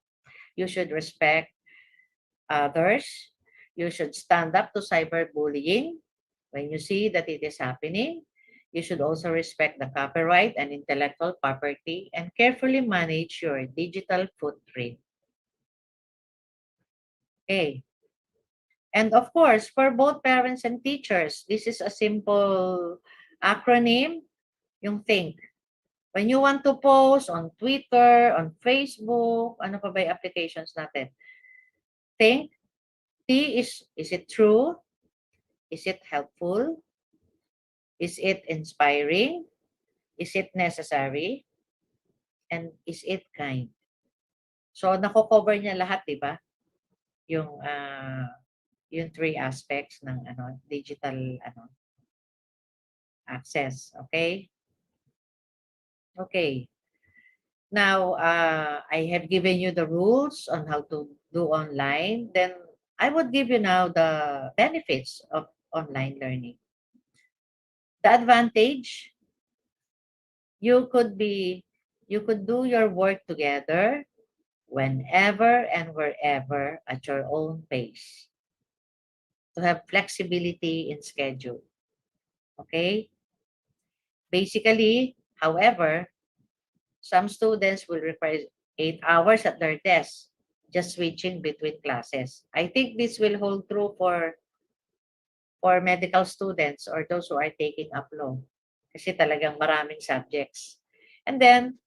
you should respect others. You should stand up to cyberbullying when you see that it is happening. You should also respect the copyright and intellectual property and carefully manage your digital footprint. Okay. And of course, for both parents and teachers, this is a simple acronym, yung THINK. When you want to post on Twitter, on Facebook, ano pa ba yung applications natin? Think, is it true? Is it helpful? Is it inspiring? Is it necessary? And is it kind? So, nako-cover niya lahat, di ba? Yung, yung three aspects ng digital access. Okay? Okay. Now, I have given you the rules on how to do online. Then, I would give you now the benefits of online learning. The advantage, you could do your work together whenever and wherever at your own pace. To have flexibility in schedule. Okay? Basically, however, some students will require 8 hours at their desk, just switching between classes. I think this will hold true for medical students or those who are taking up law. Kasi talagang maraming subjects. And then,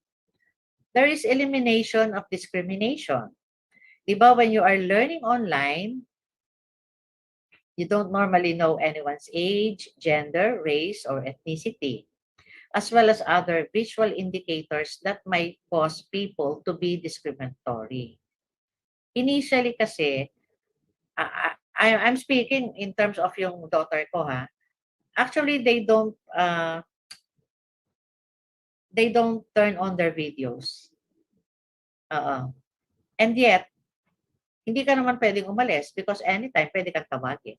there is elimination of discrimination. Diba, when you are learning online, you don't normally know anyone's age, gender, race, or ethnicity, as well as other visual indicators that might cause people to be discriminatory. Initially kasi, I'm speaking in terms of yung daughter ko ha. Actually, they don't turn on their videos. And yet, hindi ka naman pwedeng umalis because anytime pwede kang tawagin.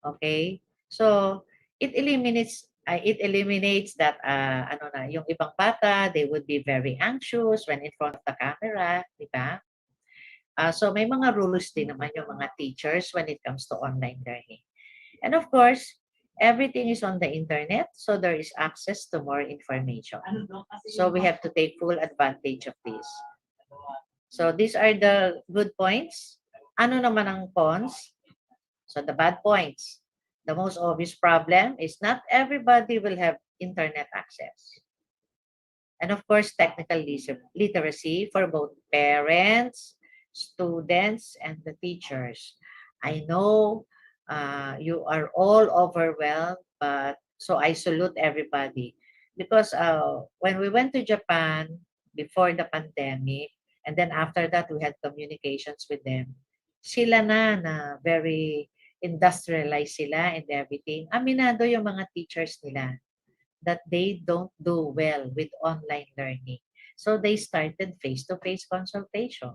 Okay? So, it eliminates that yung ibang bata, they would be very anxious when in front of the camera, di ba? So may mga rules din naman yung mga teachers when it comes to online learning. And of course, everything is on the internet, so there is access to more information. So we have to take full advantage of this. So these are the good points. Ano naman ang cons? So the bad points. The most obvious problem is not everybody will have internet access. And of course, technical literacy for both parents, students, and the teachers. I know you are all overwhelmed, but so I salute everybody. Because when we went to Japan before the pandemic, and then after that, we had communications with them. Sila na very industrialized sila and everything. Aminado yung mga teachers nila that they don't do well with online learning. So they started face-to-face consultation.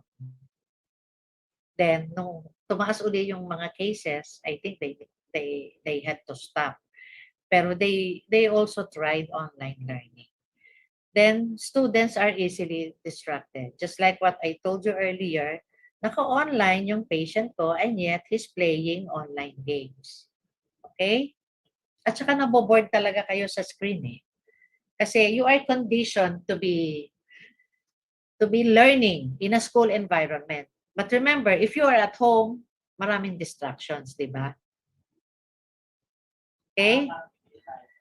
Then, nung tumaas uli yung mga cases, I think they had to stop. Pero they also tried online learning. Then, students are easily distracted. Just like what I told you earlier, naka-online yung patient ko and yet he's playing online games. Okay? At saka naboboard talaga kayo sa screen eh. Kasi you are conditioned to be learning in a school environment. But remember, if you are at home, maraming distractions, di ba? Okay?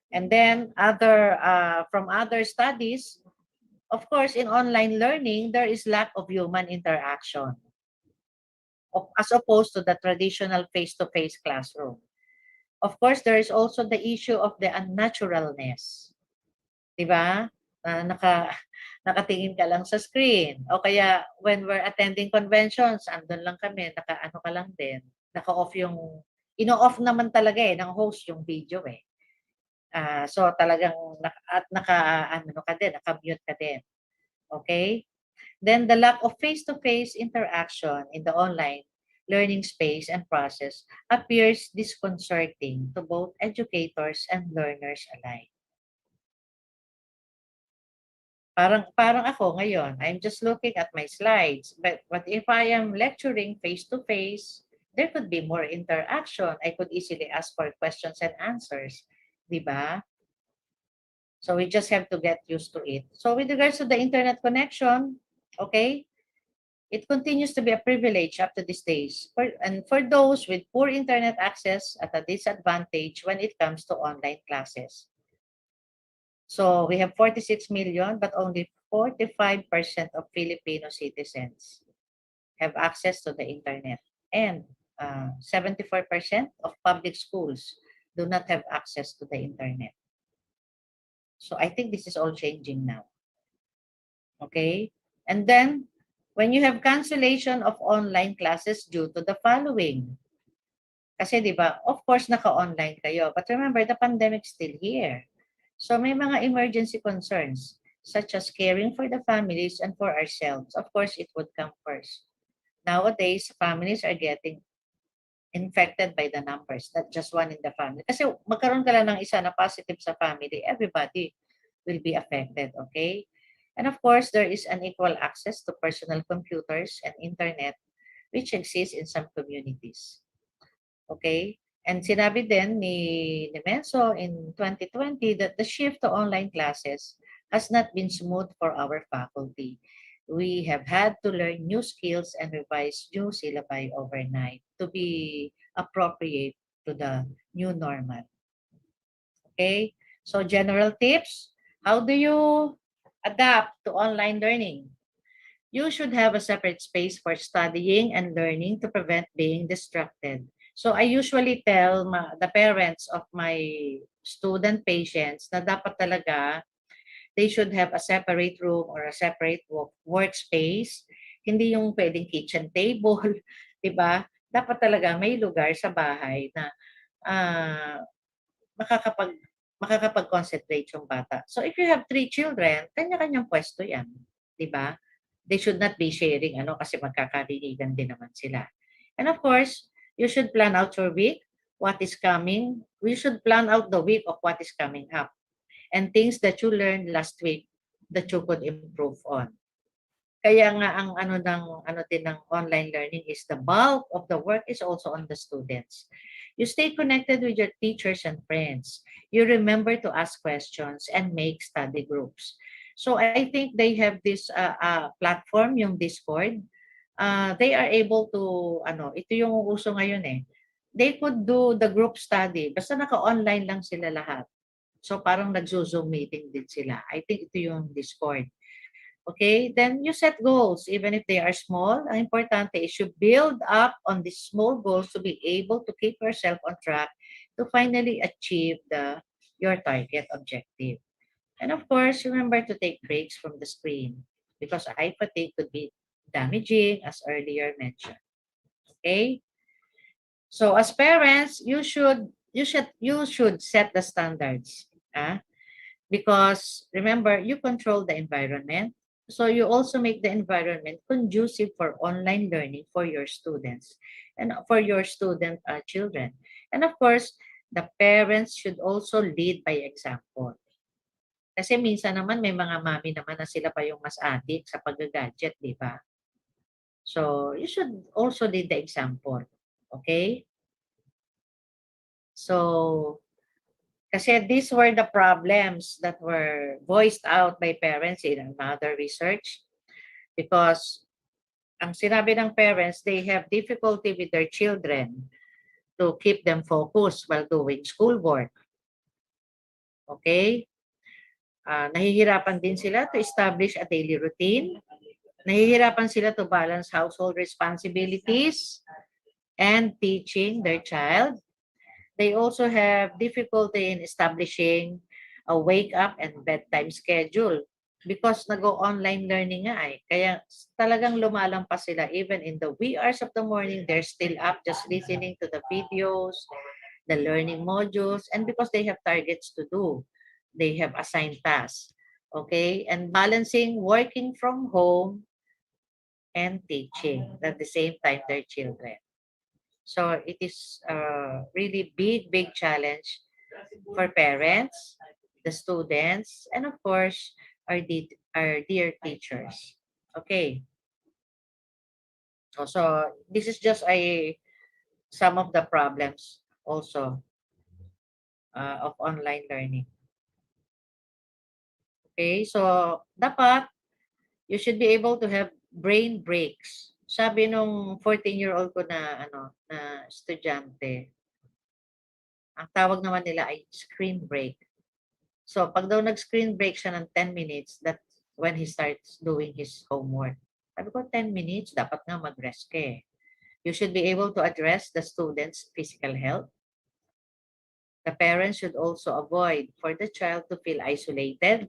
And then from other studies, of course, in online learning, there is lack of human interaction as opposed to the traditional face-to-face classroom. Of course, there is also the issue of the unnaturalness. Diba? Nakatingin ka lang sa screen. O kaya, when we're attending conventions, andun lang kami, naka-ano ka lang din. Naka-off yung, ino-off naman talaga eh, ng host yung video eh. So talagang naka-mute ka din. Okay? Then the lack of face-to-face interaction in the online learning space and process appears disconcerting to both educators and learners alike. Parang ako ngayon, I'm just looking at my slides, but if I am lecturing face-to-face, there could be more interaction. I could easily ask for questions and answers. Diba? So we just have to get used to it. So with regards to the internet connection, okay, it continues to be a privilege up to these days. And for those with poor internet access, at a disadvantage when it comes to online classes. So we have 46 million, but only 45% of Filipino citizens have access to the internet. And 74% of public schools do not have access to the internet. So I think this is all changing now. Okay? And then, when you have cancellation of online classes due to the following. Kasi di ba, of course, naka-online kayo. But remember, the pandemic still here. So may mga emergency concerns, such as caring for the families and for ourselves. Of course, it would come first. Nowadays, families are getting infected by the numbers, not just one in the family. Kasi magkaroon ka lang ng isa na positive sa family, everybody will be affected, okay? And of course, there is unequal access to personal computers and internet, which exists in some communities. Okay? And sinabi din ni Menso in 2020 that the shift to online classes has not been smooth for our faculty. We have had to learn new skills and revise new syllabi overnight to be appropriate to the new normal. Okay? So general tips, how do you adapt to online learning? You should have a separate space for studying and learning to prevent being distracted. So I usually tell the parents of my student patients na dapat talaga they should have a separate room or a separate workspace. Hindi yung pwedeng kitchen table, 'di ba? Dapat talaga may lugar sa bahay na ah, makakapag makakapag-concentrate yung bata. So if you have 3 children, kanya-kanyang pwesto 'yan, 'di ba? They should not be sharing kasi magkakarinigan din naman sila. And of course, you should plan out your week, what is coming. We should plan out the week of what is coming up and things that you learned last week that you could improve on. Kaya nga ang ano din ng online learning is the bulk of the work is also on the students. You stay connected with your teachers and friends. You remember to ask questions and make study groups. So I think they have this platform, yung Discord. They are able to, ito yung uso ngayon eh. They could do the group study. Basta naka-online lang sila lahat. So parang nag-Zoom meeting din sila. I think ito yung Discord. Okay, then you set goals, even if they are small. Ang importante is you build up on these small goals to be able to keep yourself on track to finally achieve your target objective. And of course, remember to take breaks from the screen because eye fatigue could be damaging, as earlier mentioned. Okay? So as parents, you should set the standards. Because remember, you control the environment. So you also make the environment conducive for online learning for your students and for your student children. And of course, the parents should also lead by example. Kasi minsan naman may mga mami naman na sila pa yung mas addict sa pag-gadget, di ba? So you should also lead the example. Okay? So kasi these were the problems that were voiced out by parents in another research because ang sinabi ng parents, they have difficulty with their children to keep them focused while doing schoolwork. Okay? Nahihirapan din sila to establish a daily routine. Nahihirapan sila to balance household responsibilities and teaching their child. They also have difficulty in establishing a wake up and bedtime schedule because nag-online learning nga eh. Kaya talagang lumalampas sila even in the wee hours of the morning, they're still up just listening to the videos, the learning modules, and because they have targets to do, they have assigned tasks. Okay? And balancing working from home and teaching at the same time their children. So it is a really big challenge for parents, the students, and of course, our dear teachers. Okay. So this is just some of the problems also of online learning. Okay, so dapat you should be able to have brain breaks. Sabi nung 14-year-old ko na na estudyante, ang tawag naman nila ay screen break. So, pag daw nag-screen break siya ng 10 minutes, that's when he starts doing his homework. Sabi ko, 10 minutes, dapat nga mag-rest ka eh. You should be able to address the student's physical health. The parents should also avoid for the child to feel isolated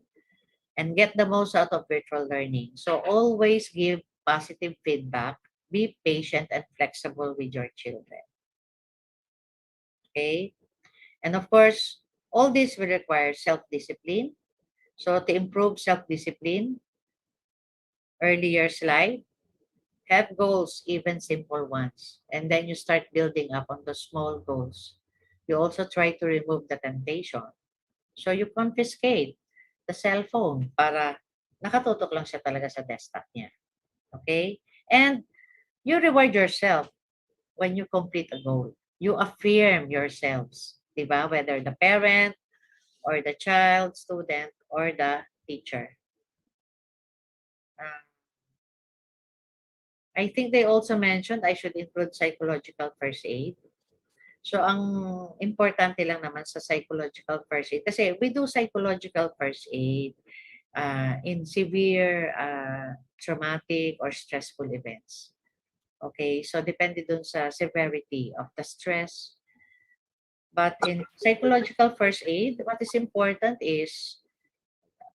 and get the most out of virtual learning. So always give positive feedback, be patient and flexible with your children. Okay? And of course, all this will require self-discipline. So to improve self-discipline, earlier slide, have goals, even simple ones. And then you start building up on the small goals. You also try to remove the temptation. So you confiscate the cell phone para nakatutok lang siya talaga sa desktop niya. Okay? And you reward yourself when you complete a goal. You affirm yourselves, di ba? Whether the parent or the child, student, or the teacher. I think they also mentioned I should include psychological first aid. So, ang importante lang naman sa psychological first aid, kasi we do psychological first aid in severe traumatic or stressful events. Okay, so depende dun sa severity of the stress. But in psychological first aid, what is important is,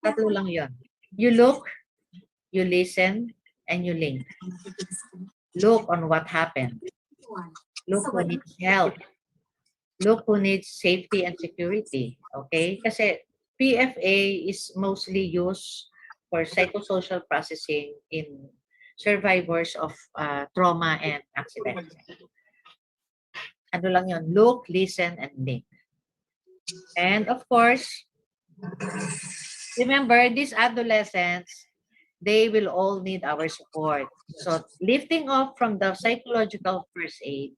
tatlo lang yun. You look, you listen, and you link. Look on what happened. Look who needs help. Look who needs safety and security. Okay? Kasi PFA is mostly used for psychosocial processing in survivors of trauma and accident. Ano lang yun? Look, listen, and link. And of course, remember, these adolescents, they will all need our support. So lifting off from the psychological first aid,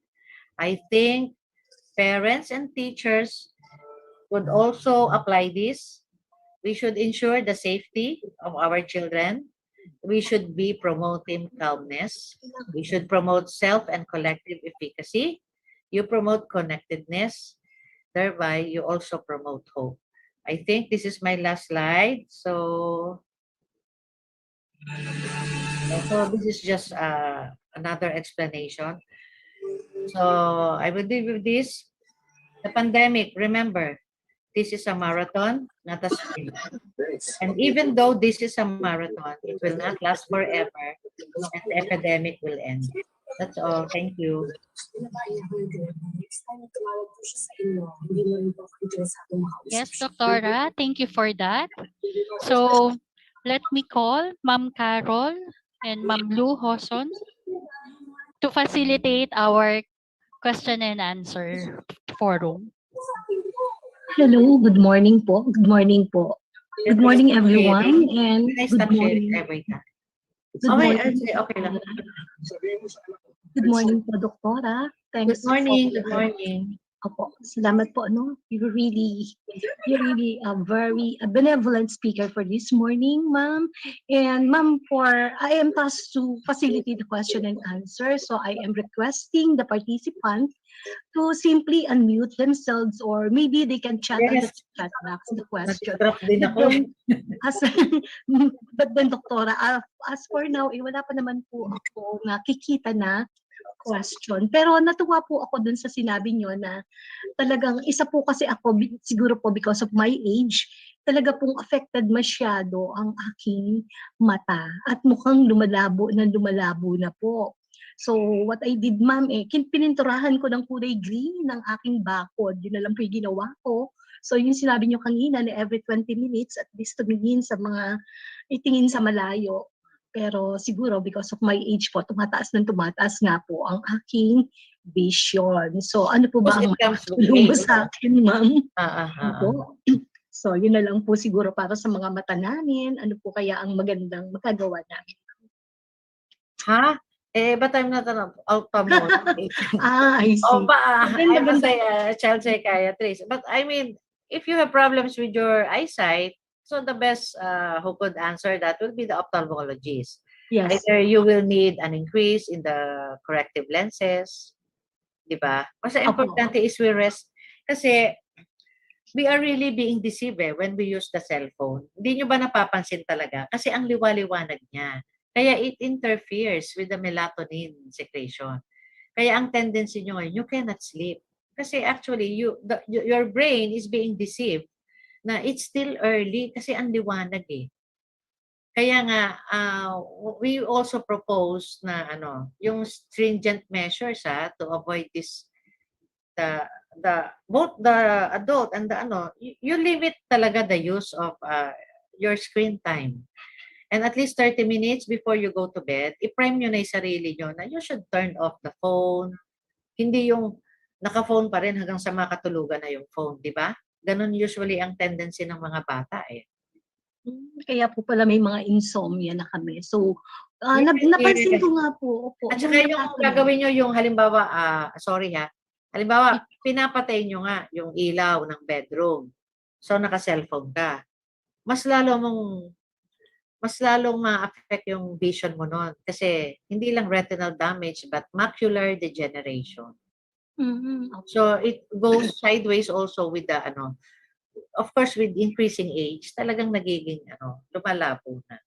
I think parents and teachers would also apply this. We should ensure the safety of our children. We should be promoting calmness. We should promote self and collective efficacy. You promote connectedness. Thereby, you also promote hope. I think this is my last slide. So this is just another explanation. So I will leave with this. The pandemic, remember, this is a marathon, not a sprint. And even though this is a marathon, it will not last forever and the epidemic will end. That's all. Thank you. Yes, Doctora, thank you for that. So let me call Ma'am Carol and Ma'am Lou Hoson to facilitate our question and answer forum. Hello, good morning po. Good morning po. Good morning everyone and Can I good stop sharing? morning. Wait na. Good morning. Okay lang. Good morning po, Doktora. Thanks Good morning. for Good morning. Opo, salamat po, no? You're really a very benevolent speaker for this morning, ma'am. And ma'am, I am tasked to facilitate the question and answer. So I am requesting the participants to simply unmute themselves or maybe they can chat on the chat box the question. Nag-drop din But ako. then, but then, Doktora, as for now, wala pa naman po ako nakikita na question. Pero natuwa po ako dun sa sinabi nyo na talagang isa po kasi ako, siguro po because of my age, talaga pong affected masyado ang aking mata at mukhang lumalabo na po. So what I did, ma'am, pininturahan ko ng kulay green ng aking bakod. Yun na lang po yung ginawa ko. So yung sinabi nyo kanina na every 20 minutes at least tumingin sa mga, itingin sa malayo. Pero siguro because of my age po, tumataas nga po ang aking vision. So ano po ba ang tulong mo sa akin, ma'am? So yun na lang po siguro para sa mga mata namin. Ano po kaya ang magandang magagawa namin? Ha? But I'm not an ophthalmologist. I see. I'm a child psychiatrist. But I mean, if you have problems with your eyesight, so the best who could answer that will be the ophthalmologist. Yes. Either you will need an increase in the corrective lenses, di ba? Kasi importante is we rest. Kasi we are really being deceived when we use the cellphone. Hindi nyo ba napapansin talaga? Kasi ang liwaliwanag niya. Kaya it interferes with the melatonin secretion. Kaya ang tendency nyo ngayon, you cannot sleep. Kasi actually, your brain is being deceived na it's still early kasi ang liwanag eh. Kaya nga, we also propose na yung stringent measures to avoid this, both the adult and the you limit talaga the use of your screen time. And at least 30 minutes before you go to bed, i-prime nyo na yung sarili nyo na you should turn off the phone. Hindi yung naka-phone pa rin hanggang sa makatulugan na yung phone, di ba? Ganon usually ang tendency ng mga bata eh. Kaya po pala may mga insomnia na kami. So, Yes, napansin yes. ko nga po. Opo, At saka yung gagawin nyo yung halimbawa, sorry ha, halimbawa, pinapatay nyo nga yung ilaw ng bedroom. So, naka-cellphone ka. Mas lalong ma-affect yung vision mo nun. Kasi hindi lang retinal damage but macular degeneration. So it goes sideways also with the of course with increasing age, talagang nagiging lumalabo na.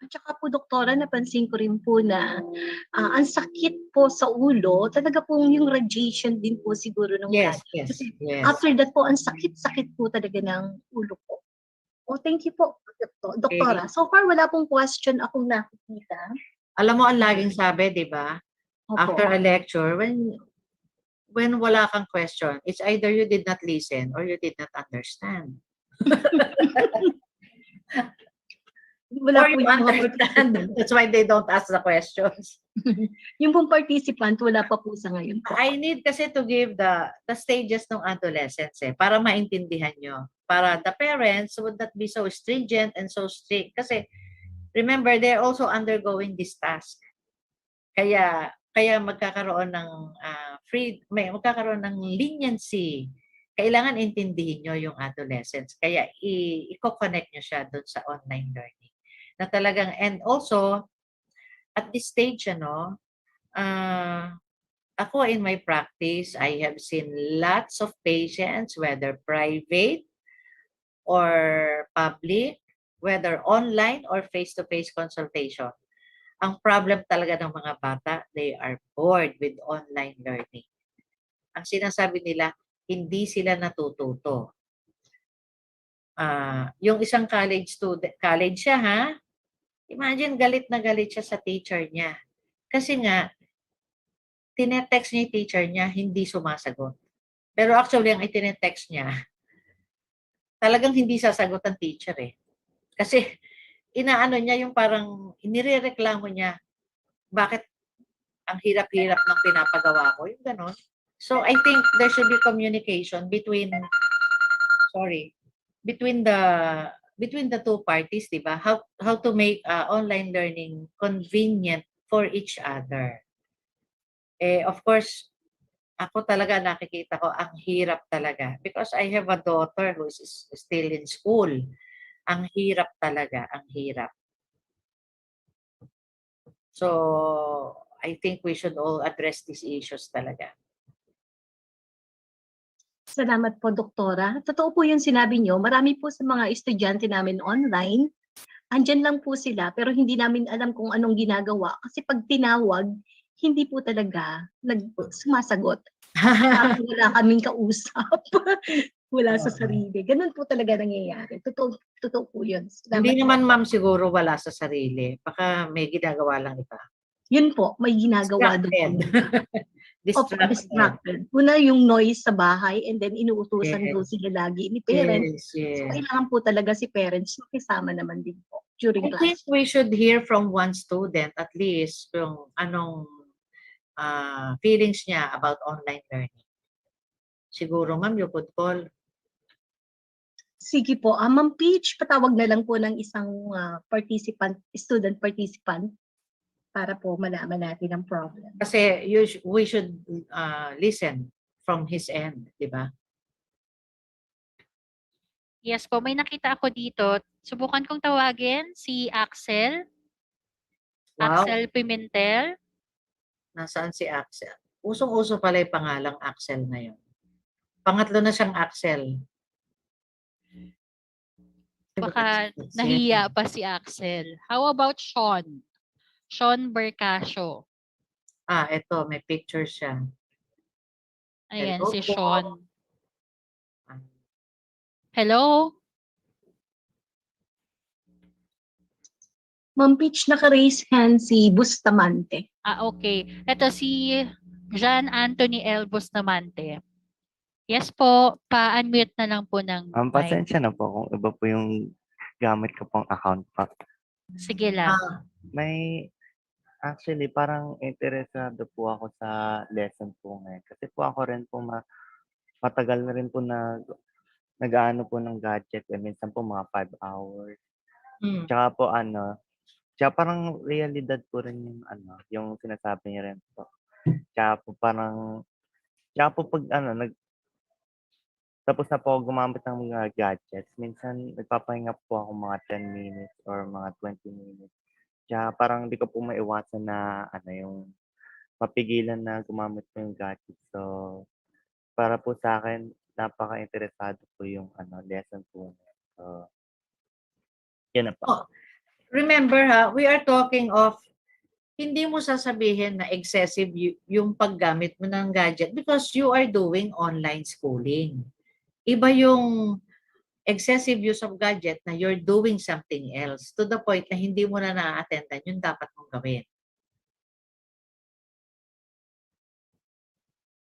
At saka po, doktora, napansin ko rin po na ang sakit po sa ulo, talaga pong yung radiation din po siguro ng Yes, gadget. yes, Kasi yes. after that po, ang sakit-sakit po talaga ng ulo po. Oh, thank you po, doktora. So far, wala pong question akong nakikita. Alam mo, ang laging sabi, di ba? Opo. After a lecture, when wala kang question, it's either you did not listen or you did not understand. Wala Or po you yung mga understand. That's why they don't ask the questions. yung pong participant, wala pa po sa ngayon po. I need kasi to give the stages ng adolescence para maintindihan nyo. Para the parents would not be so stringent and so strict. Kasi remember, they're also undergoing this task. Kaya magkakaroon ng magkakaroon ng leniency. Kailangan intindihin nyo yung adolescence. Kaya i-connect nyo siya doon sa online learning. Na talagang, and also, at this stage, ako in my practice, I have seen lots of patients, whether private or public, whether online or face-to-face consultation. Ang problem talaga ng mga bata, they are bored with online learning. Ang sinasabi nila, hindi sila natututo. Yung isang college student, college siya ha, imagine galit na galit siya sa teacher niya. Kasi nga, tinetext niya yung teacher niya, hindi sumasagot. Pero actually, ang itinetext niya, talagang hindi sasagot ang teacher eh. Kasi, inaano niya yung parang, inirereklamo niya, bakit ang hirap-hirap ng pinapagawa ko, yung ganon. So, I think there should be communication between the two parties, di ba? How to make online learning convenient for each other. Of course, ako talaga nakikita ko ang hirap talaga because I have a daughter who is still in school. Ang hirap talaga, ang hirap. So, I think we should all address these issues talaga. Salamat po, doktora. Totoo po yung sinabi nyo. Marami po sa mga estudyante namin online, andyan lang po sila, pero hindi namin alam kung anong ginagawa. Kasi pag tinawag, hindi po talaga sumasagot. Wala kaming kausap. Wala sa sarili. Ganun po talaga nangyayari. Totoo po yun. Hindi naman ma'am siguro wala sa sarili. Baka may ginagawa lang iba. Yun po, may ginagawa doon. Distracted. Una yung noise sa bahay and then inuutusan daw sila lagi ni parents. Yes. So kailangan po talaga si parents makisama naman din po during class. I think we should hear from one student at least kung anong feelings niya about online learning. Siguro ma'am, you could call. Sige po. Ma'am Peach, patawag na lang po ng isang student participant para po malaman natin ang problem. Kasi we should listen from his end, di ba? Yes po, may nakita ako dito. Subukan kong tawagin si Axel. Wow. Axel Pimentel. Nasaan si Axel? Usong-uso pala yung pangalang Axel na yun. Pangatlo na siyang Axel. Baka nahiya pa si Axel. How about Sean? Sean Bercasio. Ito, may picture siya. Ayan, Hello si po. Sean. Hello? Ma'am Peach, naka-raise hand si Bustamante. Okay. Ito si John Anthony L. Bustamante. Yes po, pa-unmute na lang po ng mic. Pasensya na po kung iba po yung gamit ko pong account pa. Sige lang. May, actually, parang interesado po ako sa lesson po ngayon. Kasi po ako rin po matagal na rin po nag-aano po ng gadget. Minsan po mga 5 hours. Tsaka po tsaka parang realidad po rin yung yung sinasabi niya rin po. Tsaka po pag tapos na po ako gumamit ng mga gadgets, minsan nagpapahinga po ako mga 10 minutes or mga 20 minutes. Tsaka parang di ko po maiwasan na yung mapigilan na gumamit po yung gadget. So, para po sa akin, napaka-interesado po yung lesson po. So, yan na po. Remember we are talking of hindi mo sasabihin na excessive yung paggamit mo ng gadget because you are doing online schooling. Iba yung excessive use of gadget na you're doing something else to the point na hindi mo na na-attendan yung dapat mong gawin.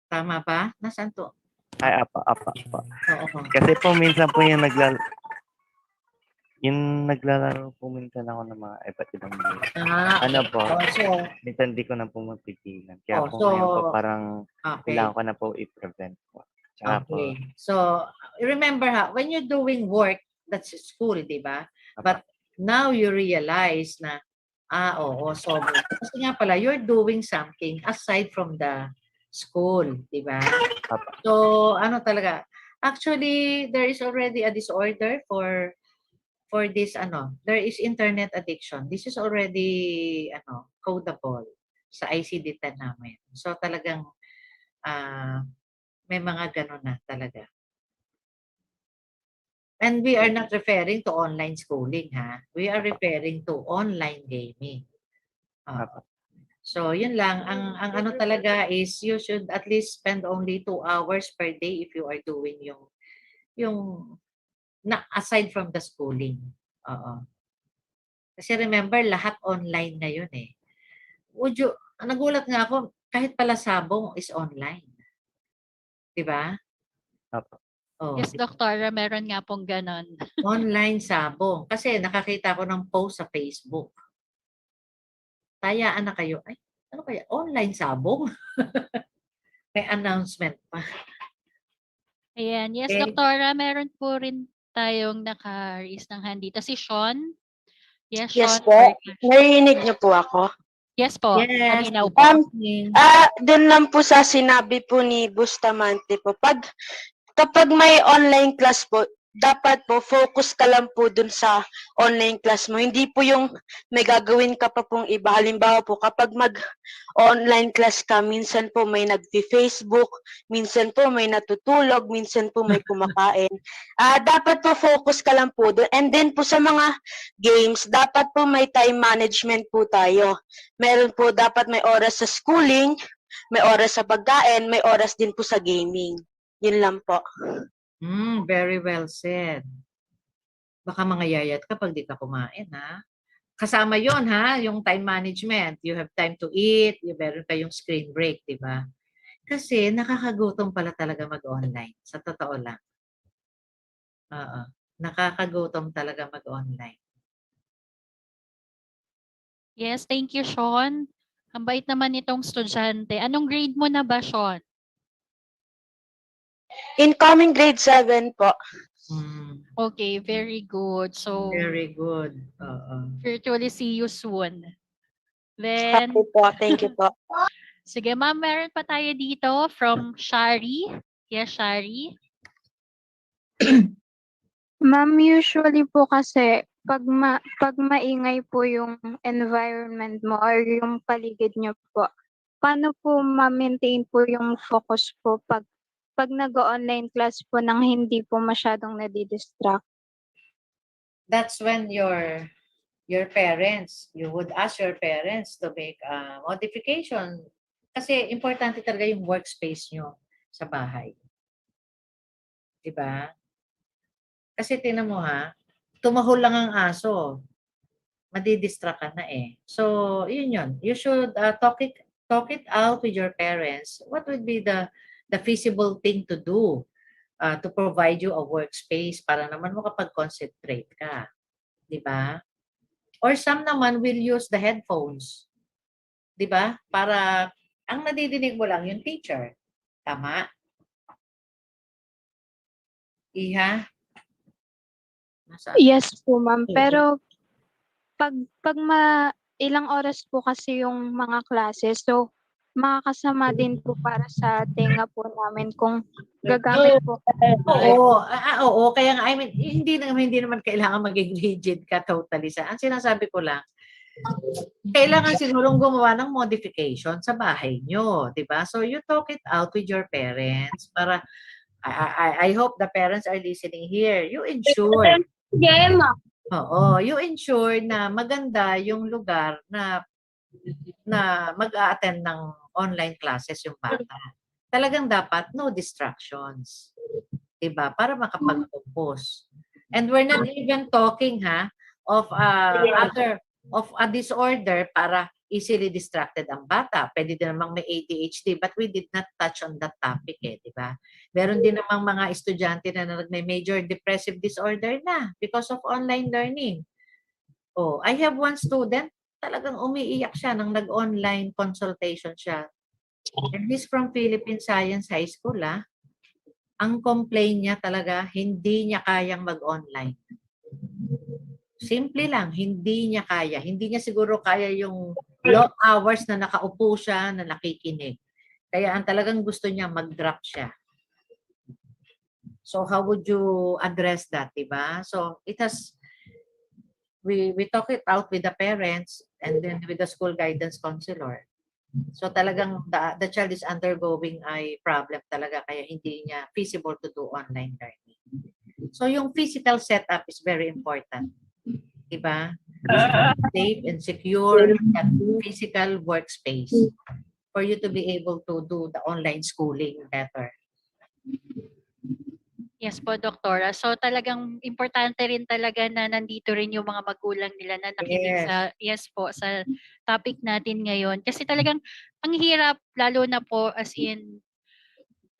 Tama ba? Nasaan to? Ay, apa. Oo. Kasi po minsan po yung naglalaro po minsan ako ng mga iba't ibang game. Po, so, minsan di ko na po mapigilan. Kaya po so, ngayon po parang okay. kailangan ko na po i-prevent po. Tsaka Okay. So, remember when you're doing work, that's school, di ba? But now you realize na, so, kasi nga pala, you're doing something aside from the school, di ba? So, talaga, actually, there is already a disorder for this, there is internet addiction. This is already, codable sa ICD-10 namin. So, talagang, may mga ganun na talaga. And we are not referring to online schooling, ha? We are referring to online gaming. So, yun lang. Ang talaga is you should at least spend only 2 hours per day if you are doing yung aside from the schooling. Kasi remember, lahat online na yun eh. Nagulat nga ako, kahit pala sabong is online. Diba? Yes, Doktora, meron nga pong ganon. Online sabong. Kasi nakakita ko ng post sa Facebook. Tayaan na kayo. Ay, ano kaya? Online sabong? May announcement pa. Ayan. Yes, Doktora, meron po rin tayong naka-raise ng hand dito. Si Sean. Yes, Sean. Yes po. Narinig niyo po ako? Yes po. Yes. Malinaw po. Doon lang po sa sinabi po ni Bustamante po. Kapag may online class po, dapat po focus ka lang po dun sa online class mo. Hindi po yung may gagawin ka pa pong iba. Halimbawa po, kapag mag-online class ka, minsan po may nag-Facebook, minsan po may natutulog, minsan po may kumakain. Dapat po focus ka lang po dun. And then po sa mga games, dapat po may time management po tayo. Meron po dapat may oras sa schooling, may oras sa pagkain, may oras din po sa gaming. Yun lang po. Very well said. Baka mangayayat ka pag di ka kumain, ha? Kasama yon ha? Yung time management. You have time to eat, meron kayong screen break, di ba? Kasi nakakagutom pala talaga mag-online. Sa totoo lang. Nakakagutom talaga mag-online. Yes, thank you, Sean. Ang bait naman itong estudyante. Anong grade mo na ba, Sean? Incoming grade 7 po. Okay, very good. So, very good. Virtually see you soon. Then, Happy po. Thank you po. Sige, ma'am, meron pa tayo dito from Shari. Yes, Shari. Ma'am, usually po kasi pag maingay po yung environment mo or yung paligid nyo po, paano po ma-maintain po yung focus po pag nag-online class po nang hindi po masyadong nadidistract? that's when your parents, you would ask your parents to make a modification. Kasi importante talaga yung workspace nyo sa bahay. Diba? Kasi tingnan mo ha, tumahol lang ang aso, madidistract ka na eh. So, yun. You should talk it out with your parents. What would be the feasible thing to do to provide you a workspace para naman makapag-concentrate ka. Diba? Or some naman will use the headphones. 'Di ba? Para ang nadidinig mo lang yung teacher. Tama? Iha? Nasaan? Yes po, ma'am. Pero pag ilang oras po kasi yung mga classes, so makakasama din po para sa tenga po namin kung gagamit po. Oo, kaya nga, I mean, hindi naman kailangan maging rigid ka totally sa. Ang sinasabi ko lang, kailangan sigurong gumawa ng modification sa bahay nyo, 'di ba? So you talk it out with your parents para I hope the parents are listening here. You ensure. You ensure na maganda yung lugar na mag-a-attend ng online classes yung bata. Talagang dapat no distractions. 'Di ba? Para makapag-focus. And we're not even talking of a disorder para easily distracted ang bata. Pwede din namang may ADHD, but we did not touch on that topic di ba? Meron din namang mga estudyante na may major depressive disorder na because of online learning. I have one student, talagang umiiyak siya nang nag-online consultation siya. And he's from Philippine Science High School, Ang complaint niya talaga, hindi niya kayang mag-online. Simple lang, hindi niya kaya. Hindi niya siguro kaya yung long hours na nakaupo siya, na nakikinig. Kaya ang talagang gusto niya, mag-drop siya. So how would you address that, diba? So we talk it out with the parents and then with the school guidance counselor. So talagang the child is undergoing a problem talaga kaya hindi niya feasible to do online learning. So yung physical setup is very important. Diba? Safe and secure that physical workspace for you to be able to do the online schooling better. Yes po, Doktora. So talagang importante rin talaga na nandito rin yung mga magulang nila na nakinig sa topic natin ngayon. Kasi talagang ang hirap, lalo na po as in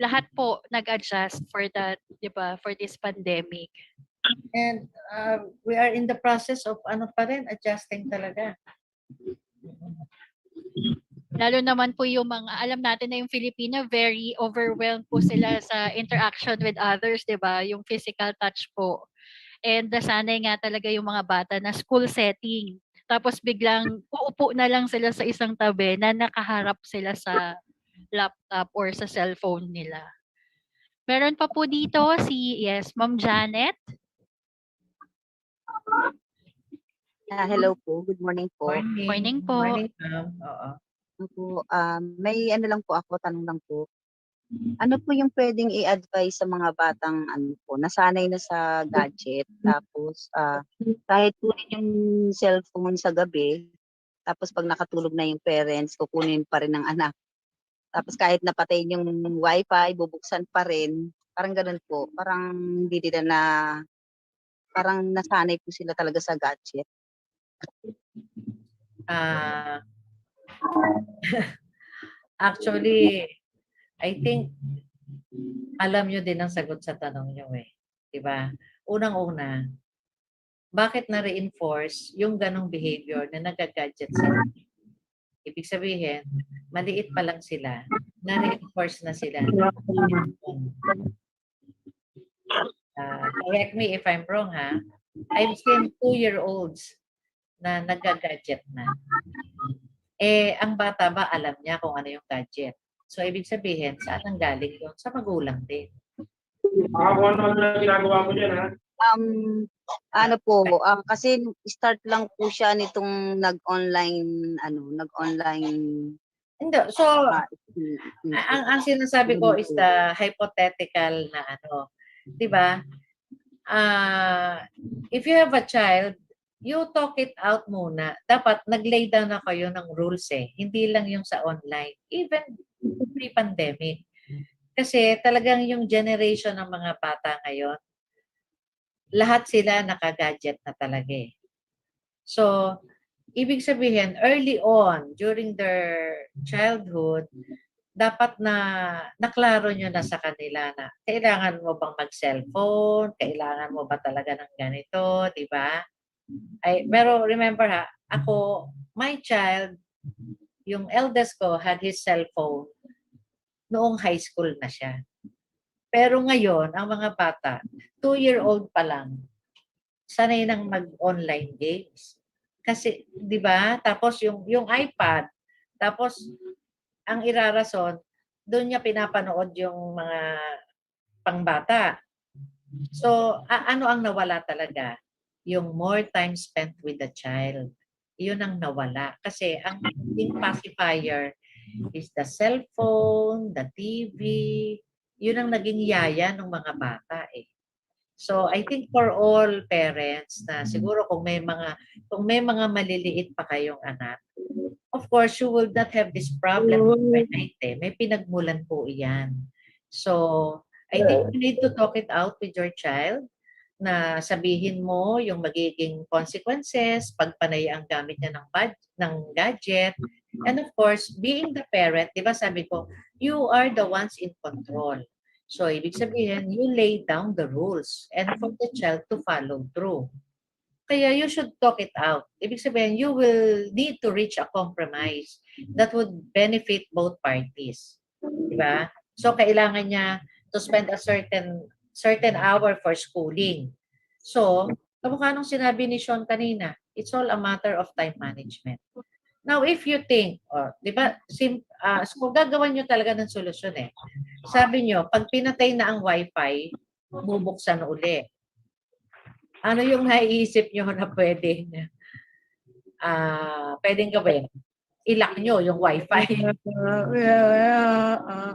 lahat po nag-adjust for that, 'di ba, for this pandemic. And we are in the process of adjusting talaga. Lalo naman po yung mga, alam natin na yung Filipino, very overwhelmed po sila sa interaction with others, 'di ba? Yung physical touch po. And nasanay nga talaga yung mga bata na school setting. Tapos biglang uupo na lang sila sa isang tabi na nakaharap sila sa laptop or sa cellphone nila. Meron pa po dito Ma'am Janet. Hello po, good morning po. Morning po. Morning, ma'am. Oo. May tanong lang po. Ano po yung pwedeng i-advise sa mga batang nasanay na sa gadget, tapos kahit kunin yung cellphone sa gabi, tapos pag nakatulog na yung parents, kukunin pa rin ng anak. Tapos kahit napatayin yung wifi, bubuksan pa rin. Parang ganun po. Parang hindi nila parang nasanay po sila talaga sa gadget. Actually, I think alam nyo din ang sagot sa tanong nyo Diba? Unang-una, bakit na-reinforce yung ganong behavior na nag-gadget sila? Ibig sabihin, maliit pa lang sila, na-reinforce na sila. Correct me if I'm wrong, I've seen 2-year-olds na nag-gadget na. Ang bata ba alam niya kung ano yung gadget? So, ibig sabihin, saan ang galing yun? Sa magulang din. Ano ginagawa mo dyan, Kasi start lang po siya nitong nag-online. Hindi. So, ang sinasabi ko is the hypothetical na 'di ba? if you have a child, you talk it out muna. Dapat nag-lay down na kayo ng rules eh. Hindi lang yung sa online. Even pre-pandemic. Kasi talagang yung generation ng mga bata ngayon, lahat sila naka-gadget na talaga eh. So, ibig sabihin, early on, during their childhood, dapat na naklaro nyo na sa kanila na kailangan mo bang mag-cellphone, kailangan mo ba talaga ng ganito, di ba? Pero remember ha, ako, my child, yung eldest ko had his cellphone noong high school na siya. Pero ngayon, ang mga bata, 2-year-old pa lang, sanay nang mag-online games. Kasi, di ba? Tapos yung iPad, tapos ang irarason, doon niya pinapanood yung mga pangbata. So, ano ang nawala talaga? Yung more time spent with the child. Yun ang nawala. Kasi ang pacifier is the cellphone, the TV, yun ang naging yaya ng mga bata eh. So I think for all parents na siguro kung may mga maliliit pa kayong anak, of course you will not have this problem overnight eh. May pinagmulan po iyan. So I think you need to talk it out with your child na sabihin mo yung magiging consequences pag panay ang gamit niya ng gadget. And of course, being the parent, di ba sabi ko, you are the ones in control. So, ibig sabihin, you lay down the rules and for the child to follow through. Kaya you should talk it out. Ibig sabihin, you will need to reach a compromise that would benefit both parties. Di ba? So, kailangan niya to spend a certain hour for schooling. So, kamukha nung sinabi ni Sean kanina, it's all a matter of time management. Now, if you think, di ba, kung gagawan nyo talaga ng solusyon eh. Sabi nyo, pag pinatay na ang wifi, bubuksan uli. Ano yung naiisip nyo na pwedeng gawin? I-lock nyo yung wifi.